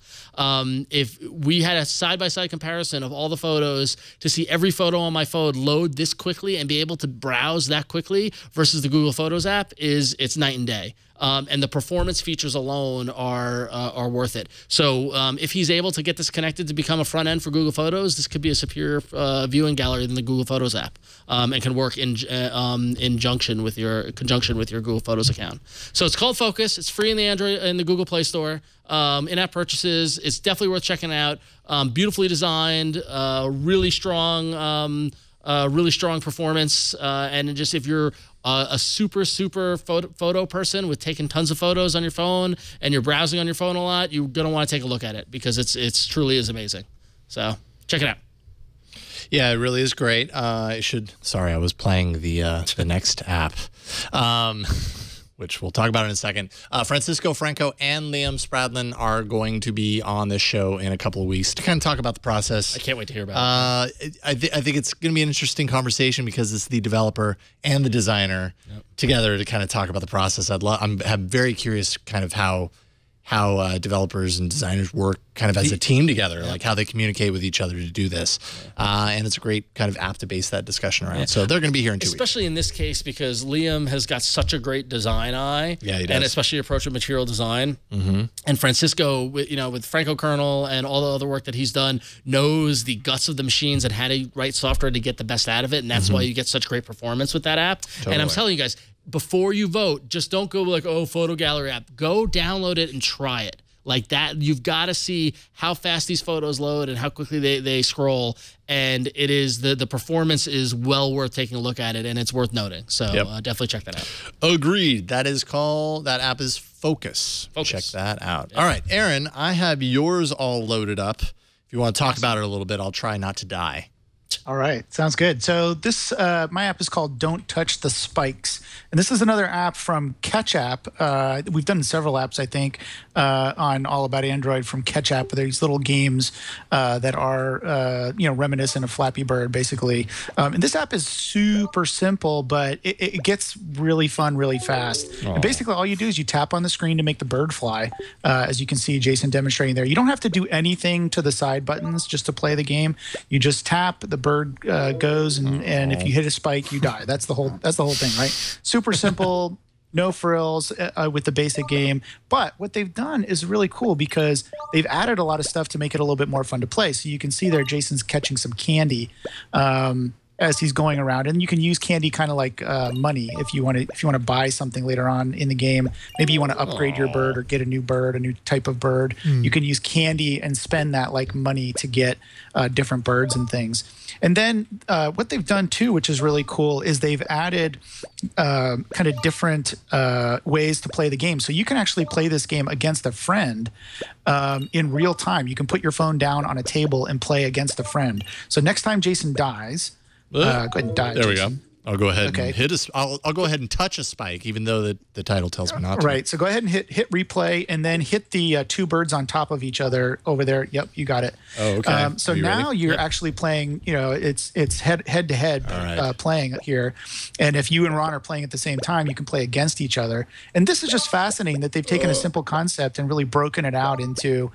If we had a side-by-side comparison of all the photos to see every photo on my phone load this quickly and be able to browse that quickly versus the Google Photos app, it's night and day. And the performance features alone are worth it. So if he's able to get this connected to become a front end for Google Photos, this could be a superior viewing gallery than the Google Photos app, and can work in conjunction with your Google Photos account. So it's called Focus. It's free in the Google Play Store. In-app purchases. It's definitely worth checking out. Beautifully designed, really strong performance, and just if you're a super photo person with taking tons of photos on your phone and you're browsing on your phone a lot, you're gonna want to take a look at it because it's truly is amazing. So check it out. Yeah, it really is great. Sorry, I was playing the next app, which we'll talk about in a second. Francisco Franco and Liam Spradlin are going to be on this show in a couple of weeks to kind of talk about the process. I can't wait to hear about it. I think it's going to be an interesting conversation because it's the developer and the designer together to kind of talk about the process. I'm very curious kind of how developers and designers work kind of as a team together, like how they communicate with each other to do this. And it's a great kind of app to base that discussion around. So they're going to be here in 2 weeks. Especially in this case because Liam has got such a great design eye. Yeah, he does. And especially approach with material design. Mm-hmm. And Francisco, with Franco Kernel and all the other work that he's done, knows the guts of the machines and how to write software to get the best out of it. And that's why you get such great performance with that app. Totally. And I'm telling you guys, before you vote, just don't go like, oh, photo gallery app. Go download it and try it. Like that, you've got to see how fast these photos load and how quickly they scroll. And it is the performance is well worth taking a look at it, and it's worth noting. So definitely check that out. Agreed. That app is Focus. Check that out. All right, Aaron, I have yours all loaded up. If you want to talk about it a little bit, I'll try not to die. All right, sounds good. So this my app is called Don't Touch the Spikes, and this is another app from Catch App. We've done several apps, I think, on All About Android from Catch App. They're these little games that are reminiscent of Flappy Bird, basically. And this app is super simple, but it gets really fun really fast. And basically, all you do is you tap on the screen to make the bird fly, as you can see Jason demonstrating there. You don't have to do anything to the side buttons just to play the game. You just tap, the bird goes, and if you hit a spike, you die. That's the whole thing, right? Super simple, no frills with the basic game. But what they've done is really cool because they've added a lot of stuff to make it a little bit more fun to play. So you can see there, Jason's catching some candy as he's going around, and you can use candy kind of like money if you want to buy something later on in the game. Maybe you want to upgrade your bird or get a new bird, a new type of bird. You can use candy and spend that like money to get different birds and things. And then what they've done too, which is really cool, is they've added kind of different ways to play the game. So you can actually play this game against a friend in real time. You can put your phone down on a table and play against a friend. So next time Jason dies, go ahead and die. There Jason. we go. I'll go ahead and hit I'll go ahead and touch a spike, even though the title tells me not to. Right. So go ahead and hit replay, and then hit the two birds on top of each other over there. Yep, you got it. Oh, okay. So now you're actually playing. It's head to head playing here, and if you and Ron are playing at the same time, you can play against each other. And this is just fascinating that they've taken a simple concept and really broken it out into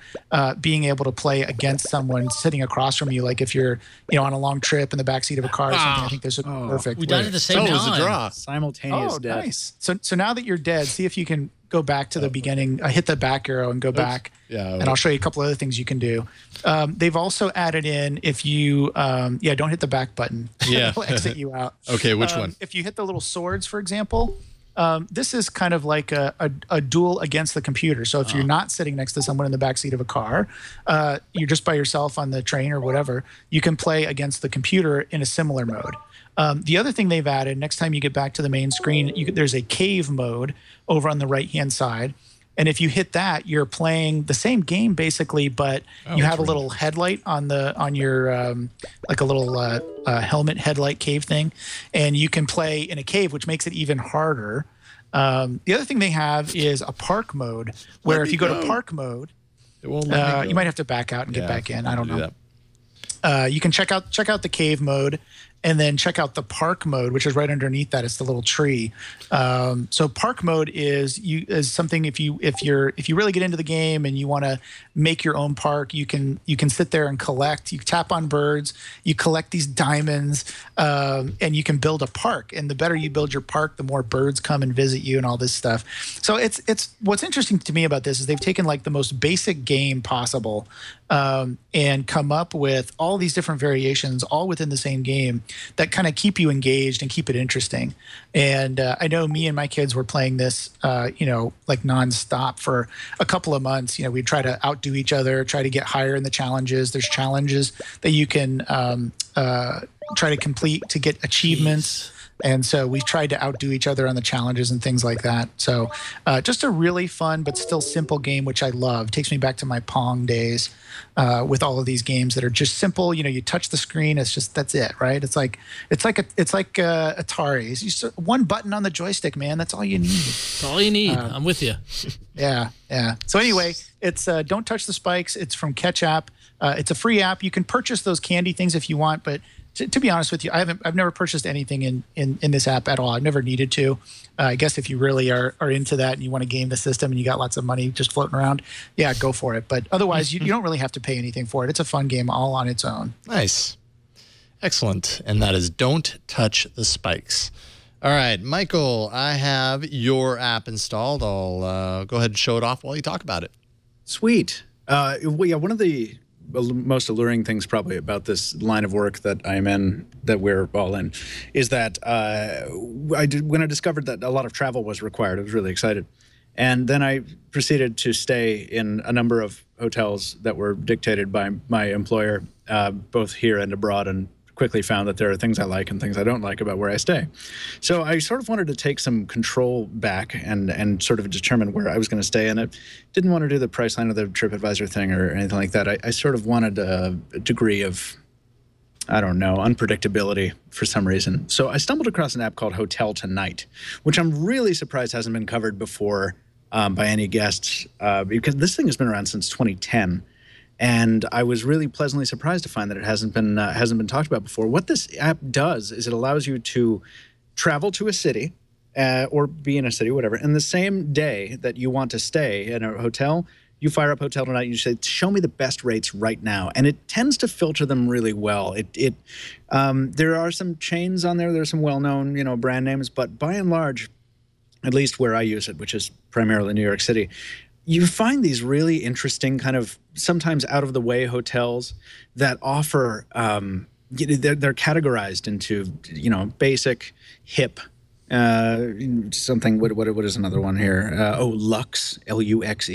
being able to play against someone sitting across from you. Like if you're on a long trip in the backseat of a car or something. I think this is perfect. We died at the same time. It was a draw. Simultaneous death. Nice. So now that you're dead, see if you can go back to the beginning. Hit the back arrow and go back. Yeah. And I'll show you a couple other things you can do. They've also added in, if you, don't hit the back button. Yeah. It'll exit you out. Okay, which one? If you hit the little swords, for example, this is kind of like a duel against the computer. So if you're not sitting next to someone in the backseat of a car, you're just by yourself on the train or whatever, you can play against the computer in a similar mode. The other thing they've added, next time you get back to the main screen, there's a cave mode over on the right-hand side. And if you hit that, you're playing the same game basically, but you have a little headlight on your like a little helmet headlight cave thing, and you can play in a cave, which makes it even harder. The other thing they have is a park mode, where if you go to park mode, it won't let me go. You might have to back out and get back in. I don't know. You can check out the cave mode, and then check out the park mode, which is right underneath that. It's the little tree. So park mode is something if you really get into the game and you want to make your own park, you can sit there and collect. You tap on birds, you collect these diamonds, and you can build a park. And the better you build your park, the more birds come and visit you and all this stuff. So it's what's interesting to me about this is they've taken like the most basic game possible and come up with all these different variations, all within the same game, that kind of keep you engaged and keep it interesting. And I know me and my kids were playing this, like nonstop for a couple of months. We'd try to outdo each other, try to get higher in the challenges. There's challenges that you can try to complete to get achievements. And so we tried to outdo each other on the challenges and things like that. So just a really fun but still simple game, which I love. Takes me back to my Pong days with all of these games that are just simple. You touch the screen. That's it, right? It's like Atari. It's just one button on the joystick, man. That's all you need. That's all you need. I'm with you. Yeah. So anyway, it's Don't Touch the Spikes. It's from Catch App. It's a free app. You can purchase those candy things if you want, but to be honest with you, I've never purchased anything in this app at all. I've never needed to. I guess if you really are into that and you want to game the system and you got lots of money just floating around, yeah, go for it. But otherwise, you don't really have to pay anything for it. It's a fun game all on its own. Nice. Excellent. And that is Don't Touch the Spikes. All right, Michael, I have your app installed. I'll go ahead and show it off while you talk about it. Sweet. One of the most alluring things probably about this line of work that I'm in, that we're all in, is that when I discovered that a lot of travel was required, I was really excited. And then I proceeded to stay in a number of hotels that were dictated by my employer, both here and abroad, and quickly found that there are things I like and things I don't like about where I stay. So I sort of wanted to take some control back and sort of determine where I was going to stay. And I didn't want to do the Priceline or the TripAdvisor thing or anything like that. I sort of wanted a degree of I don't know, unpredictability for some reason. So I stumbled across an app called Hotel Tonight, which I'm really surprised hasn't been covered before by any guests, because this thing has been around since 2010. And I was really pleasantly surprised to find that it hasn't been talked about before. What this app does is it allows you to travel to a city or be in a city, whatever, and the same day that you want to stay in a hotel, you fire up Hotel Tonight and you say, show me the best rates right now. And it tends to filter them really well. There are some chains on there. There's some well-known, brand names. But by and large, at least where I use it, which is primarily New York City, you find these really interesting kind of sometimes out-of-the-way hotels that offer they're categorized into, basic, hip, something. What is another one here? Luxe, Luxe.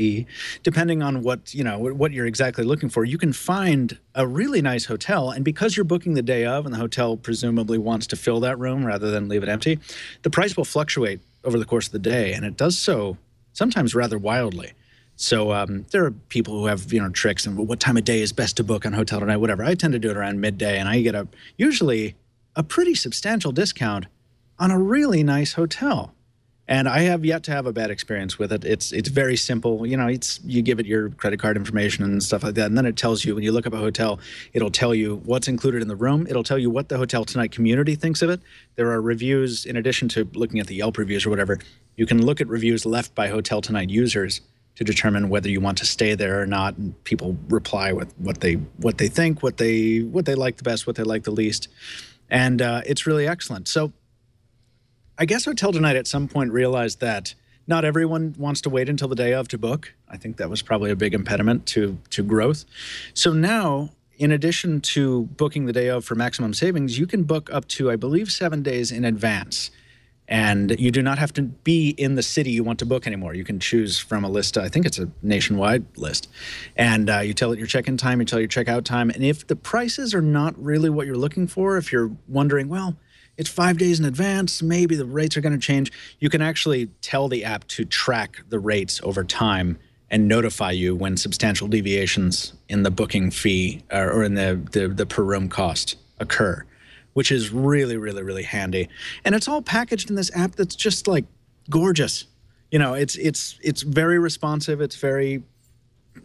Depending on what you're exactly looking for, you can find a really nice hotel, and because you're booking the day of, and the hotel presumably wants to fill that room rather than leave it empty, the price will fluctuate over the course of the day, and it does so sometimes rather wildly. So there are people who have tricks and what time of day is best to book on Hotel Tonight, whatever. I tend to do it around midday, and I get usually a pretty substantial discount on a really nice hotel. And I have yet to have a bad experience with it. It's very simple. You give it your credit card information and stuff like that, and then it tells you, when you look up a hotel, it'll tell you what's included in the room. It'll tell you what the Hotel Tonight community thinks of it. There are reviews, in addition to looking at the Yelp reviews or whatever, you can look at reviews left by Hotel Tonight users to determine whether you want to stay there or not. And people reply with what they think, what they like the best, what they like the least. And it's really excellent. So I guess Hotel Tonight at some point realized that not everyone wants to wait until the day of to book. I think that was probably a big impediment to growth. So now, in addition to booking the day of for maximum savings, you can book up to, I believe, 7 days in advance. And you do not have to be in the city you want to book anymore. You can choose from a list. I think it's a nationwide list. And you tell it your check-in time, you tell your check-out time. And if the prices are not really what you're looking for, if you're wondering, well, it's 5 days in advance, maybe the rates are going to change, you can actually tell the app to track the rates over time and notify you when substantial deviations in the booking fee or in the per room cost occur, which is really, really, really handy. And it's all packaged in this app that's just like gorgeous. It's very responsive. It's very,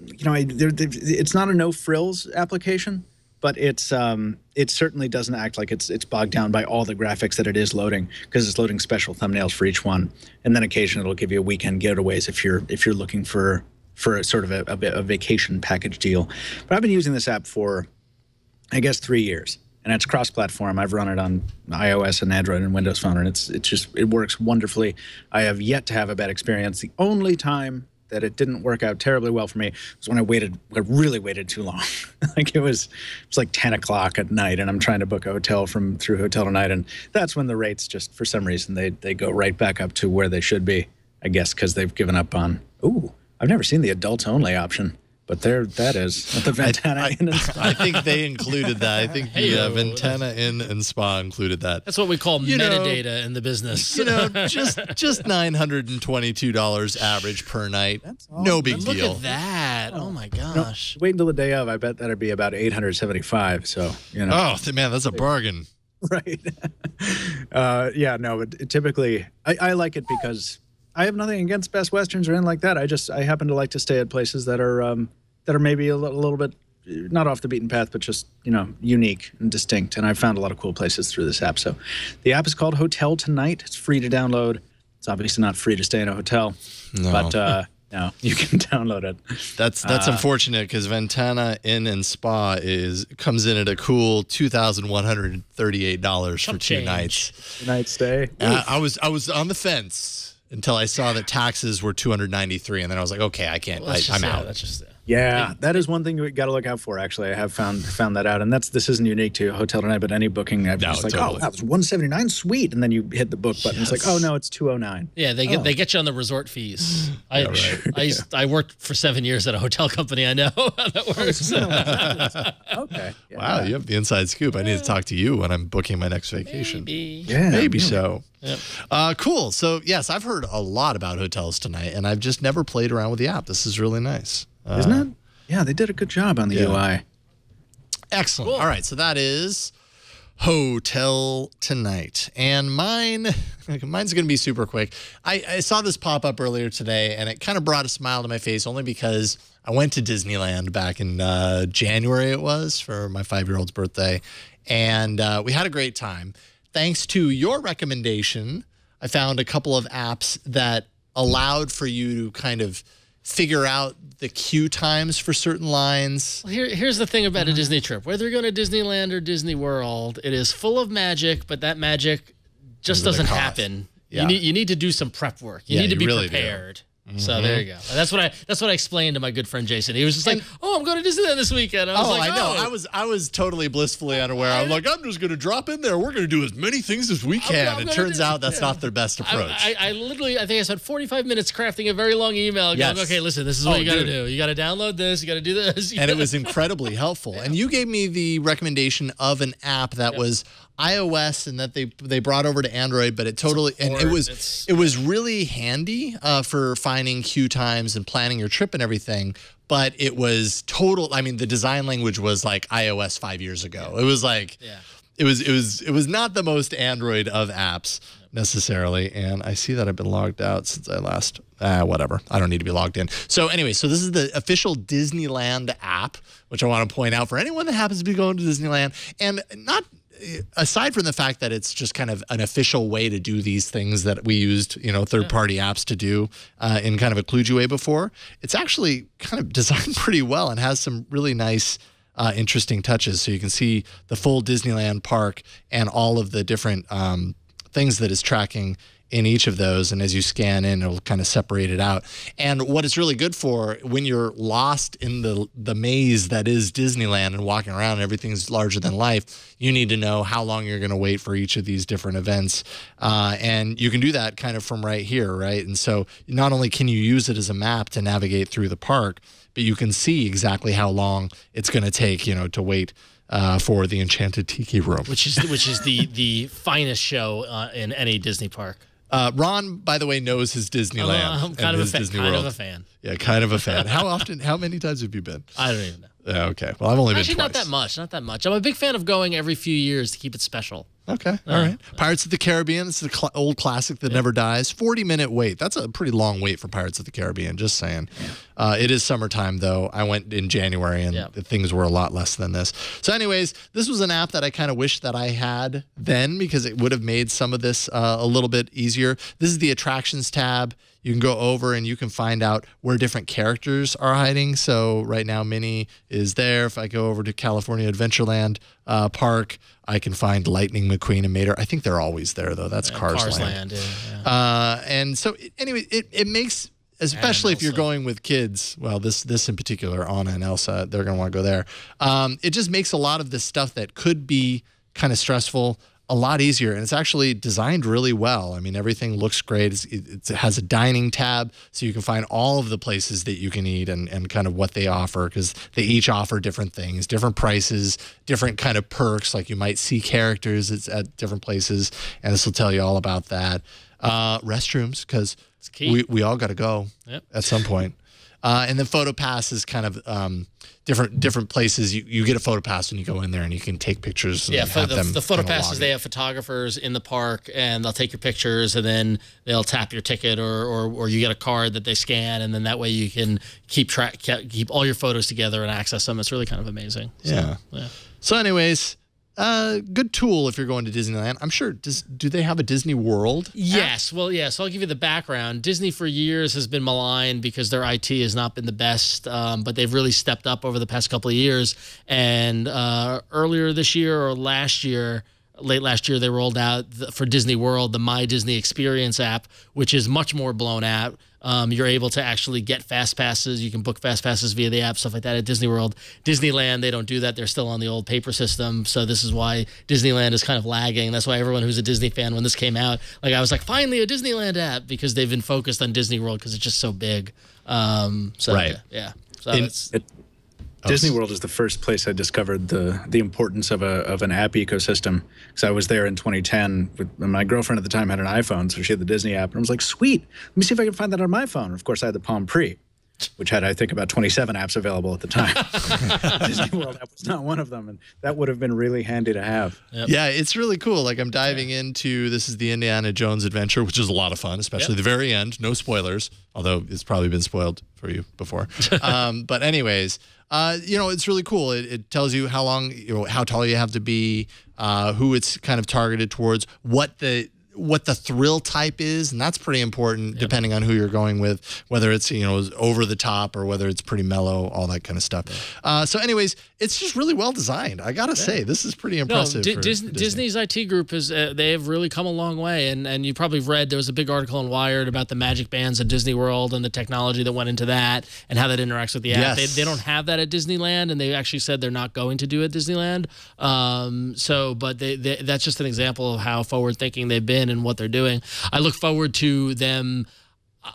it's not a no frills application, but it certainly doesn't act like it's bogged down by all the graphics that it is loading, because it's loading special thumbnails for each one, and then occasionally it'll give you a weekend getaways if you're looking for a sort of a vacation package deal. But I've been using this app for, I guess, 3 years, and it's cross-platform. I've run it on iOS and Android and Windows Phone, and it works wonderfully. I have yet to have a bad experience. The only time that it didn't work out terribly well for me was when I really waited too long. Like it was like 10 o'clock at night, and I'm trying to book a hotel through Hotel Tonight, and that's when the rates just, for some reason, they go right back up to where they should be, I guess, because they've given up on, I've never seen the adults only option. But that is at the Ventana Inn and Spa. I think they included that. I think the Ventana Inn and Spa included that. That's what we call metadata in the business. Just $922 average per night. No big deal. Look at that. Oh my gosh. Wait until the day of. I bet that'd be about $875. So Oh man, that's a bargain. Right. But typically I like it because I have nothing against Best Westerns or anything like that. I happen to like to stay at places that are maybe a little bit not off the beaten path, but just unique and distinct. And I've found a lot of cool places through this app. So the app is called Hotel Tonight. It's free to download. It's obviously not free to stay in a hotel, but no, you can download it. That's unfortunate, because Ventana Inn and Spa comes in at a cool $2,138 for 2 nights. Night stay. I was on the fence until I saw that taxes were $293, and then I was like, okay, I can't. I'm out. That's just that is one thing you got to look out for. Actually, I have found that out, and this isn't unique to Hotel Tonight, but any booking, I'm just like, oh, that was $179, sweet, and then you hit the book button. It's like, oh no, it's $209. Yeah, they get you on the resort fees. I worked for 7 years at a hotel company. I know how that works. Okay. Yeah. Wow, you have the inside scoop. I need to talk to you when I'm booking my next vacation. Maybe so. Yep. Cool. So yes, I've heard a lot about Hotels Tonight, and I've just never played around with the app. This is really nice. Isn't it? Yeah, they did a good job on the UI. Excellent. Cool. All right, so that is Hotel Tonight. And mine's going to be super quick. I saw this pop up earlier today, and it kind of brought a smile to my face only because I went to Disneyland back in January, it was, for my 5-year-old's birthday. And we had a great time. Thanks to your recommendation, I found a couple of apps that allowed for you to kind of figure out the queue times for certain lines. Well, here's the thing about a Disney trip. Whether you're going to Disneyland or Disney World, it is full of magic, but that magic just doesn't happen. Yeah. You need to do some prep work. You need to be really prepared. So there you go. That's what I explained to my good friend Jason. He was just like, "Oh, I'm going to Disneyland this weekend." I was like, I know. I was totally blissfully unaware. I'm like, I'm just going to drop in there. We're going to do as many things as we can. It turns out that's not their best approach. I think I spent 45 minutes crafting a very long email going, okay, listen, this is what you got to do. You got to download this. You got to do this. And it was incredibly helpful. And you gave me the recommendation of an app that was iOS and that they brought over to Android, but it was really handy for finding queue times and planning your trip and everything. But it was total. I mean, the design language was like iOS 5 years ago. It was like, it was not the most Android of apps necessarily. And I see that I've been logged out since I last. Whatever. I don't need to be logged in. So anyway, so this is the official Disneyland app, which I want to point out for anyone that happens to be going to Disneyland, and not. Aside from the fact that it's just kind of an official way to do these things that we used, third-party apps to do in kind of a kludgy way before, it's actually kind of designed pretty well and has some really nice, interesting touches. So you can see the full Disneyland park and all of the different things that it's tracking in each of those, and as you scan in, it'll kind of separate it out. And what it's really good for when you're lost in the maze that is Disneyland and walking around and everything's larger than life, you need to know how long you're going to wait for each of these different events. And you can do that kind of from right here, right? And so not only can you use it as a map to navigate through the park, but you can see exactly how long it's going to take, to wait for the Enchanted Tiki Room, which is the finest show in any Disney park. Ron, by the way, knows his Disneyland. I'm kind of a fan. Yeah, kind of a fan. How many times have you been? I don't even know. Okay. Well, I've only been twice. Not that much. I'm a big fan of going every few years to keep it special. Okay. All right. Pirates of the Caribbean. It's the old classic that never dies. 40-minute wait. That's a pretty long wait for Pirates of the Caribbean, just saying. It is summertime, though. I went in January, and things were a lot less than this. So anyways, this was an app that I kind of wish that I had then because it would have made some of this a little bit easier. This is the Attractions tab. You can go over and you can find out where different characters are hiding. So right now, Minnie is there. If I go over to California Adventureland Park, I can find Lightning McQueen and Mater. I think they're always there, though. That's Cars Land. And so, anyway, it makes, especially if you're going with kids, well, this in particular, Anna and Elsa, they're going to want to go there. It just makes a lot of this stuff that could be kind of stressful a lot easier, and it's actually designed really well. I mean, everything looks great. It has a dining tab, so you can find all of the places that you can eat and kind of what they offer, because they each offer different things, different prices, different kind of perks, like you might see characters at different places, and this will tell you all about that. Restrooms, because we all got to go at some point. And then PhotoPass is kind of different places. You get a PhotoPass when you go in there, and you can take pictures. And have them the PhotoPasses, they have photographers in the park, and they'll take your pictures, and then they'll tap your ticket, or you get a card that they scan, and then that way you can keep all your photos together and access them. It's really kind of amazing. So anyways. Good tool if you're going to Disneyland. I'm sure. Do they have a Disney World? Yes. Well, yeah. So I'll give you the background. Disney for years has been maligned because their IT has not been the best, but they've really stepped up over the past couple of years. And earlier this year or last year, late last year, they rolled out for Disney World the My Disney Experience app, which is much more blown out. You're able to actually get fast passes. You can book fast passes via the app, stuff like that at Disney World. Disneyland, they don't do that. They're still on the old paper system. So this is why Disneyland is kind of lagging. That's why everyone who's a Disney fan, when this came out, I was like, finally a Disneyland app, because they've been focused on Disney World because it's just so big. Right. Yeah. So Disney World is the first place I discovered the importance of an app ecosystem, because I was there in 2010. My girlfriend at the time had an iPhone, so she had the Disney app, and I was like, sweet, let me see if I can find that on my phone. Of course, I had the Palm Pre. which had, I think, about 27 apps available at the time. Disney World app was not one of them, and that would have been really handy to have. Yep. Yeah, it's really cool. Like I'm diving into, this is the Indiana Jones adventure, which is a lot of fun, especially the very end. No spoilers, although it's probably been spoiled for you before. But anyways, you know, it's really cool. It tells you how long, you know, how tall you have to be, who it's kind of targeted towards, what the thrill type is, and that's pretty important depending on who you're going with, whether it's, you know, over the top or whether it's pretty mellow, all that kind of stuff. So anyways, it's just really well designed. I gotta say, this is pretty impressive. No, for Disney's IT group is they have really come a long way, and you probably read there was a big article in Wired about the magic bands at Disney World and the technology that went into that and how that interacts with the app. They don't have that at Disneyland, and they actually said they're not going to do it at Disneyland. But that's just an example of how forward thinking they've been and what they're doing. I look forward to them.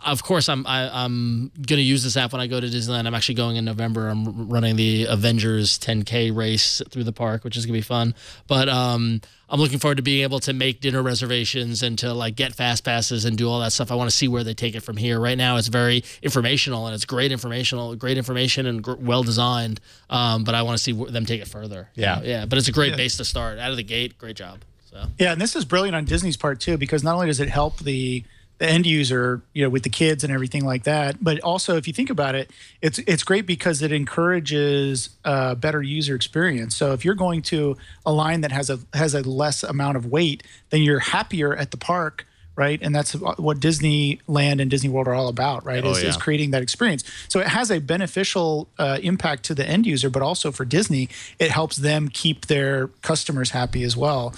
Of course, I'm going to use this app when I go to Disneyland. I'm actually going in November. I'm running the Avengers 10K race through the park, which is going to be fun. But I'm looking forward to being able to make dinner reservations and to like get fast passes and do all that stuff. I want to see where they take it from here. Right now, it's very informational and it's great information and well designed. But I want to see them take it further. Yeah. But it's a great base to start out of the gate. Great job. So. Yeah, and this is brilliant on Disney's part too, because not only does it help the end user, you know, with the kids and everything like that, but also if you think about it, it's great because it encourages a better user experience. So if you're going to a line that has a less amount of wait, then you're happier at the park, right? And that's what Disneyland and Disney World are all about, right? Is creating that experience. So it has a beneficial impact to the end user, but also for Disney, it helps them keep their customers happy as well.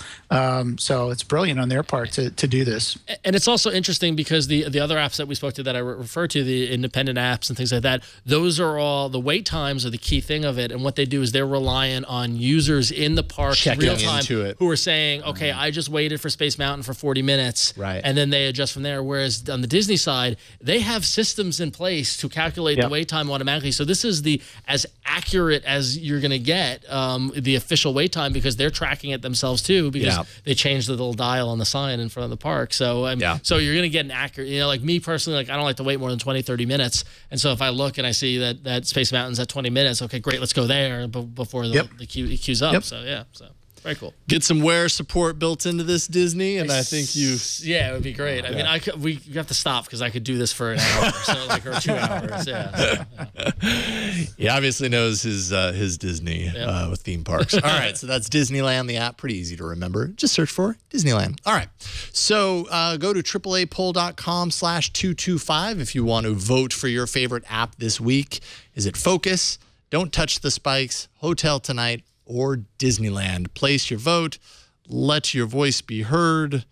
So it's brilliant on their part to do this. And it's also interesting because the other apps that we spoke to that I refer to, the independent apps and things like that, those are all, the wait times are the key thing of it. And what they do is they're reliant on users in the park real time who are saying, okay, I just waited for Space Mountain for 40 minutes. Right. And then they adjust from there. Whereas on the Disney side, they have systems in place to calculate the wait time automatically. So this is as accurate as you're going to get, the official wait time, because they're tracking it themselves too, because they changed the little dial on the sign in front of the park. So so you're going to get an accurate, you know, like me personally, like I don't like to wait more than 20, 30 minutes. And so if I look and I see that Space Mountain's at 20 minutes, okay, great, let's go there before the queue's up. So so very cool. Get some wear support built into this, Disney, and I think you. Yeah, it would be great. I mean, we have to stop because I could do this for an hour, or 2 hours. He obviously knows his Disney with theme parks. All right, so that's Disneyland, the app. Pretty easy to remember. Just search for Disneyland. All right, so go to AAApoll.com/225 if you want to vote for your favorite app this week. Is it Focus, Don't Touch the Spikes, Hotel Tonight, or Disneyland? Place your vote. Let your voice be heard.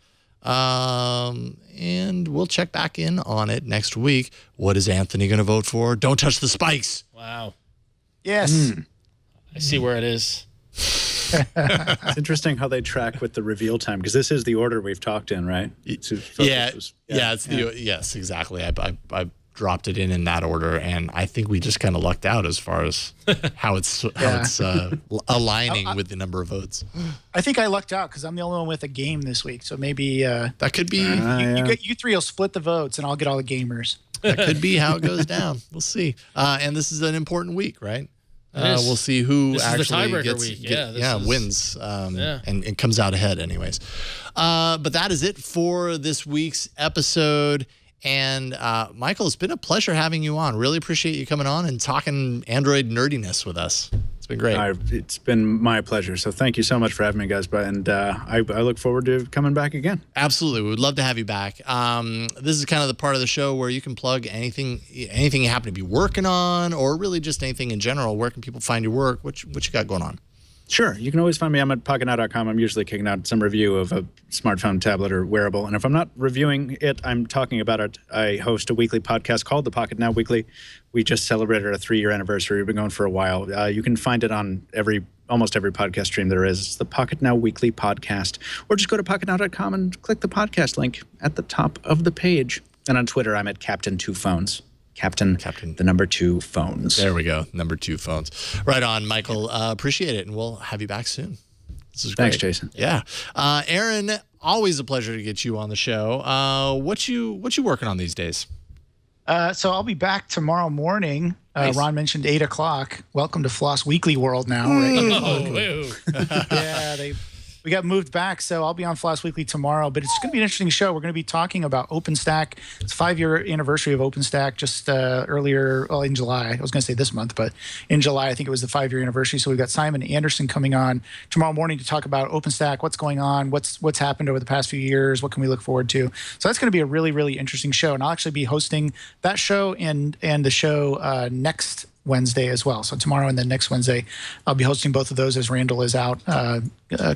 And we'll check back in on it next week. What is Anthony going to vote for? Don't touch the spikes. Wow. Yes. I see where it is. It's interesting how they track with the reveal time, because this is the order we've talked in, right? It's yes, exactly. I dropped it in that order, and I think we just kind of lucked out as far as how it's aligning with the number of votes. I think I lucked out because I'm the only one with a game this week, so maybe that could be. You three will split the votes, and I'll get all the gamers. That could be how it goes down. We'll see. And this is an important week, right? We'll see who actually wins and comes out ahead anyways. But that is it for this week's episode. And Michael, it's been a pleasure having you on. Really appreciate you coming on and talking Android nerdiness with us. It's been great. It's been my pleasure. So thank you so much for having me, guys. And I look forward to coming back again. Absolutely. We would love to have you back. This is kind of the part of the show where you can plug anything you happen to be working on, or really just anything in general. Where can people find your work? What you got going on? Sure. You can always find me. I'm at pocketnow.com. I'm usually kicking out some review of a smartphone, tablet, or wearable. And if I'm not reviewing it, I'm talking about it. I host a weekly podcast called The Pocket Now Weekly. We just celebrated our 3-year anniversary. We've been going for a while. You can find it on almost every podcast stream there is. It's the Pocket Now Weekly podcast. Or just go to pocketnow.com and click the podcast link at the top of the page. And on Twitter, I'm at Captain2Phones. Captain, the number 2 phones. There we go. Number 2 phones. Right on, Michael. Appreciate it, and we'll have you back soon. This is great. Thanks, Jason. Yeah. Aaron, always a pleasure to get you on the show. What you working on these days? So I'll be back tomorrow morning. Nice. Ron mentioned 8 o'clock. Welcome to Floss Weekly World now. Yeah, we got moved back, so I'll be on Floss Weekly tomorrow. But it's going to be an interesting show. We're going to be talking about OpenStack. It's 5-year anniversary of OpenStack just earlier, well, in July. I was going to say this month, but in July, I think it was the 5-year anniversary. So we've got Simon Anderson coming on tomorrow morning to talk about OpenStack, what's going on, what's happened over the past few years, what can we look forward to. So that's going to be a really, really interesting show. And I'll actually be hosting that show and the show next Wednesday as well. So tomorrow and then next Wednesday, I'll be hosting both of those as Randall is out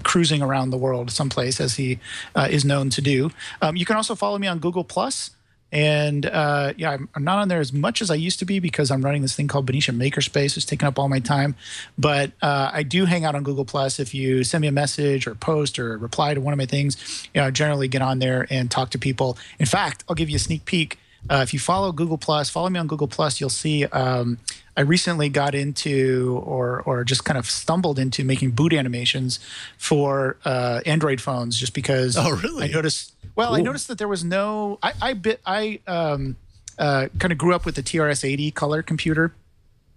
cruising around the world someplace, as he is known to do. You can also follow me on Google Plus. And yeah, I'm not on there as much as I used to be because I'm running this thing called Benicia Makerspace. It's taking up all my time. But I do hang out on Google Plus. If you send me a message or post or reply to one of my things, I generally get on there and talk to people. In fact, I'll give you a sneak peek. If you follow Google Plus, follow me on Google Plus, you'll see I recently got into or just kind of stumbled into making boot animations for Android phones just because I noticed. Well, I noticed that there was no. I kind of grew up with the TRS-80 color computer.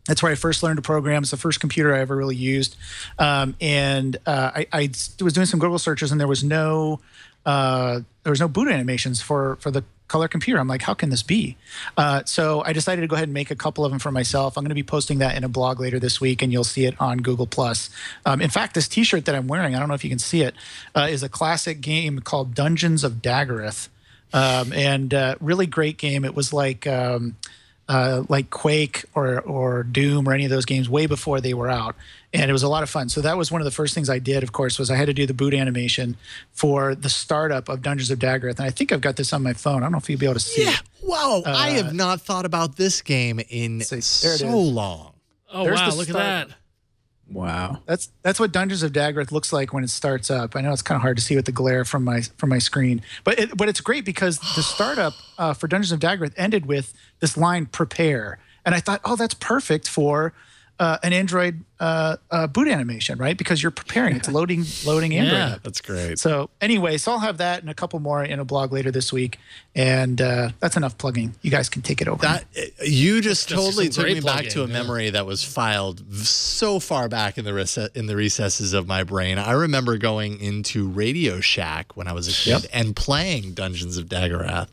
That's where I first learned to program. It's the first computer I ever really used, and I was doing some Google searches, and there was no boot animations for the color computer. I'm like, how can this be? So I decided to go ahead and make a couple of them for myself. I'm going to be posting that in a blog later this week, and you'll see it on Google+. In fact, this T-shirt that I'm wearing, I don't know if you can see it, is a classic game called Dungeons of Daggereth, and really great game. It was like Quake or Doom or any of those games way before they were out. And it was a lot of fun. So that was one of the first things I did, of course, was I had to do the boot animation for the startup of Dungeons of Daggereth. And I think I've got this on my phone. I don't know if you'll be able to see it. Wow. I have not thought about this game in so long. Oh, wow. Look at that. Wow. That's what Dungeons of Daggereth looks like when it starts up. I know it's kind of hard to see with the glare from my screen. But it's great because the startup for Dungeons of Daggereth ended with this line, prepare. And I thought, oh, that's perfect for an Android boot animation, right? Because you're preparing. It's loading Android up. That's great. So anyway, so I'll have that and a couple more in a blog later this week. And that's enough plugging. You guys can take it over. You just totally took me back to a memory that was filed so far back in the recesses of my brain. I remember going into Radio Shack when I was a kid and playing Dungeons of Daggereth.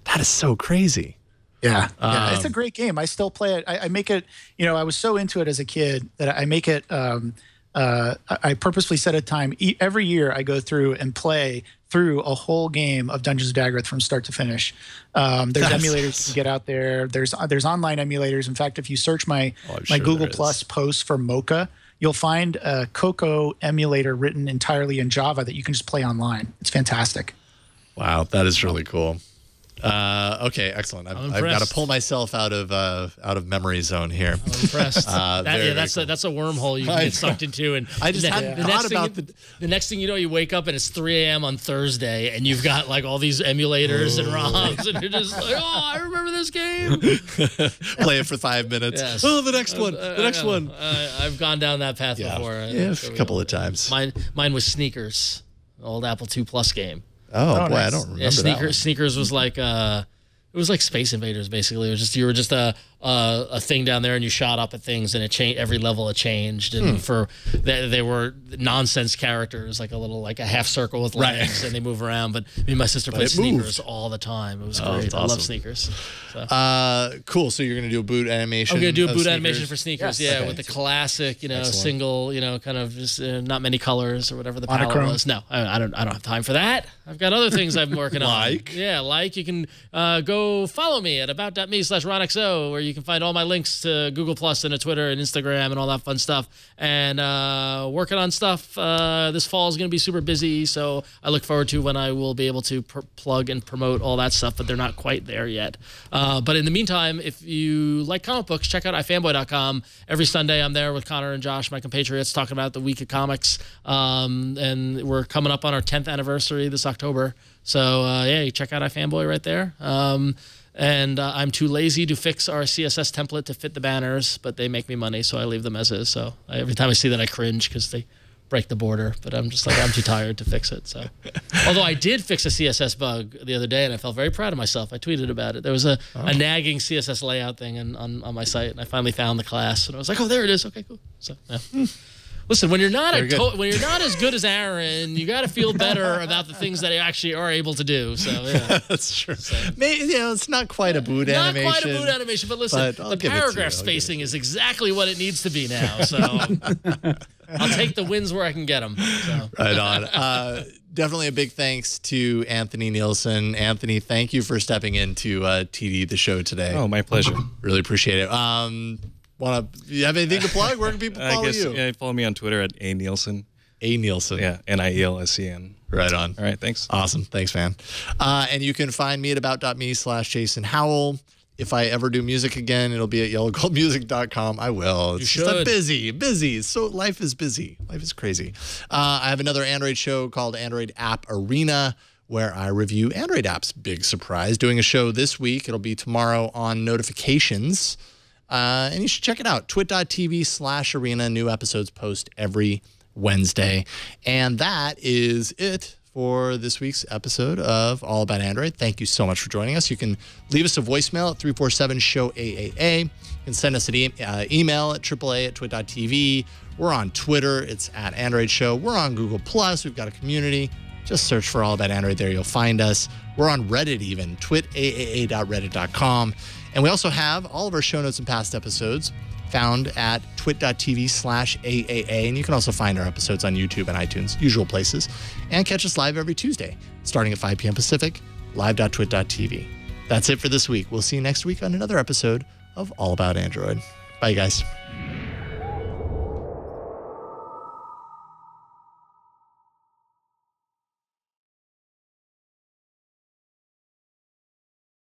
That is so crazy. Yeah, it's a great game. I still play it. I make it, I was so into it as a kid that I make it, I purposefully set a time. Every year I go through and play through a whole game of Dungeons of Daggereth from start to finish. There's emulators you can get out there. There's online emulators. In fact, if you search my Google Plus posts for Mocha, you'll find a Coco emulator written entirely in Java that you can just play online. It's fantastic. Wow, that is really cool. Okay, excellent. I've got to pull myself out of memory zone here. I'm impressed. That's a wormhole you can get sucked into. And I just hadn't thought about the next thing you know, you wake up and it's 3 a.m. on Thursday, and you've got like all these emulators and ROMs, and you're just like, oh, I remember this game. Play it for 5 minutes. Yes. Oh, the next one. The next one. I've gone down that path before. Yeah, a couple of times. Mine was Sneakers, old Apple II Plus game. Oh, boy, nice. I don't remember that. Sneakers was like it was like Space Invaders basically. It was just you were just a thing down there and you shot up at things and it changed every level. It changed and they were nonsense characters like a half circle with legs and they move around. But me and my sister played Sneakers all the time. It was great. Awesome. I love Sneakers. So. Cool. So you're gonna do a boot animation. I'm gonna do a boot animation for Sneakers. Yes. Yeah, with the classic, single, kind of just not many colors or whatever the palette was. No, I don't have time for that. I've got other things I'm working on. You can go follow me at about.me/RonXO, where you can find all my links to Google Plus and to Twitter and Instagram and all that fun stuff. And working on stuff. This fall is going to be super busy, so I look forward to when I will be able to plug and promote all that stuff, but they're not quite there yet. But in the meantime, if you like comic books, check out ifanboy.com. Every Sunday I'm there with Connor and Josh, my compatriots, talking about the week of comics. And we're coming up on our 10th anniversary this October. So, you check out iFanboy right there. And I'm too lazy to fix our CSS template to fit the banners, but they make me money, so I leave them as is. So every time I see that, I cringe because they break the border, but I'm just like, I'm too tired to fix it. So, although I did fix a CSS bug the other day, and I felt very proud of myself. I tweeted about it. There was a nagging CSS layout thing on my site, and I finally found the class, and I was like, oh, there it is. Okay, cool. So, yeah. Listen, when you're not when you're not as good as Aaron, you got to feel better about the things that you actually are able to do. So yeah, that's true. So, maybe, it's not quite a boot animation. Not quite a boot animation, but listen, the paragraph spacing is exactly what it needs to be now. So I'll take the wins where I can get them. So. Right on. Definitely a big thanks to Anthony Nielsen. Anthony, thank you for stepping into TD the show today. Oh, my pleasure. Really appreciate it. You have anything to plug? Where can people follow you? Yeah, follow me on Twitter at @Nielsen. Nielsen. Yeah, Nielsen. Right on. All right, thanks. Awesome. Thanks, man. And you can find me at about.me/Jason Howell. If I ever do music again, it'll be at yellowgoldmusic.com. I will. It's just busy. So life is busy. Life is crazy. I have another Android show called Android App Arena, where I review Android apps. Big surprise. Doing a show this week. It'll be tomorrow on notifications. And you should check it out. twit.tv/arena. New episodes post every Wednesday. And that is it for this week's episode of All About Android. Thank you so much for joining us. You can leave us a voicemail at 347-SHOW-AAA. You can send us an email at AAA@twit.tv. We're on Twitter. It's @AndroidShow. We're on Google+. We've got a community. Just search for All About Android there. You'll find us. We're on Reddit even, twitaaa.reddit.com. And we also have all of our show notes and past episodes found at twit.tv/AAA. And you can also find our episodes on YouTube and iTunes, usual places. And catch us live every Tuesday, starting at 5 p.m. Pacific, live.twit.tv. That's it for this week. We'll see you next week on another episode of All About Android. Bye, guys.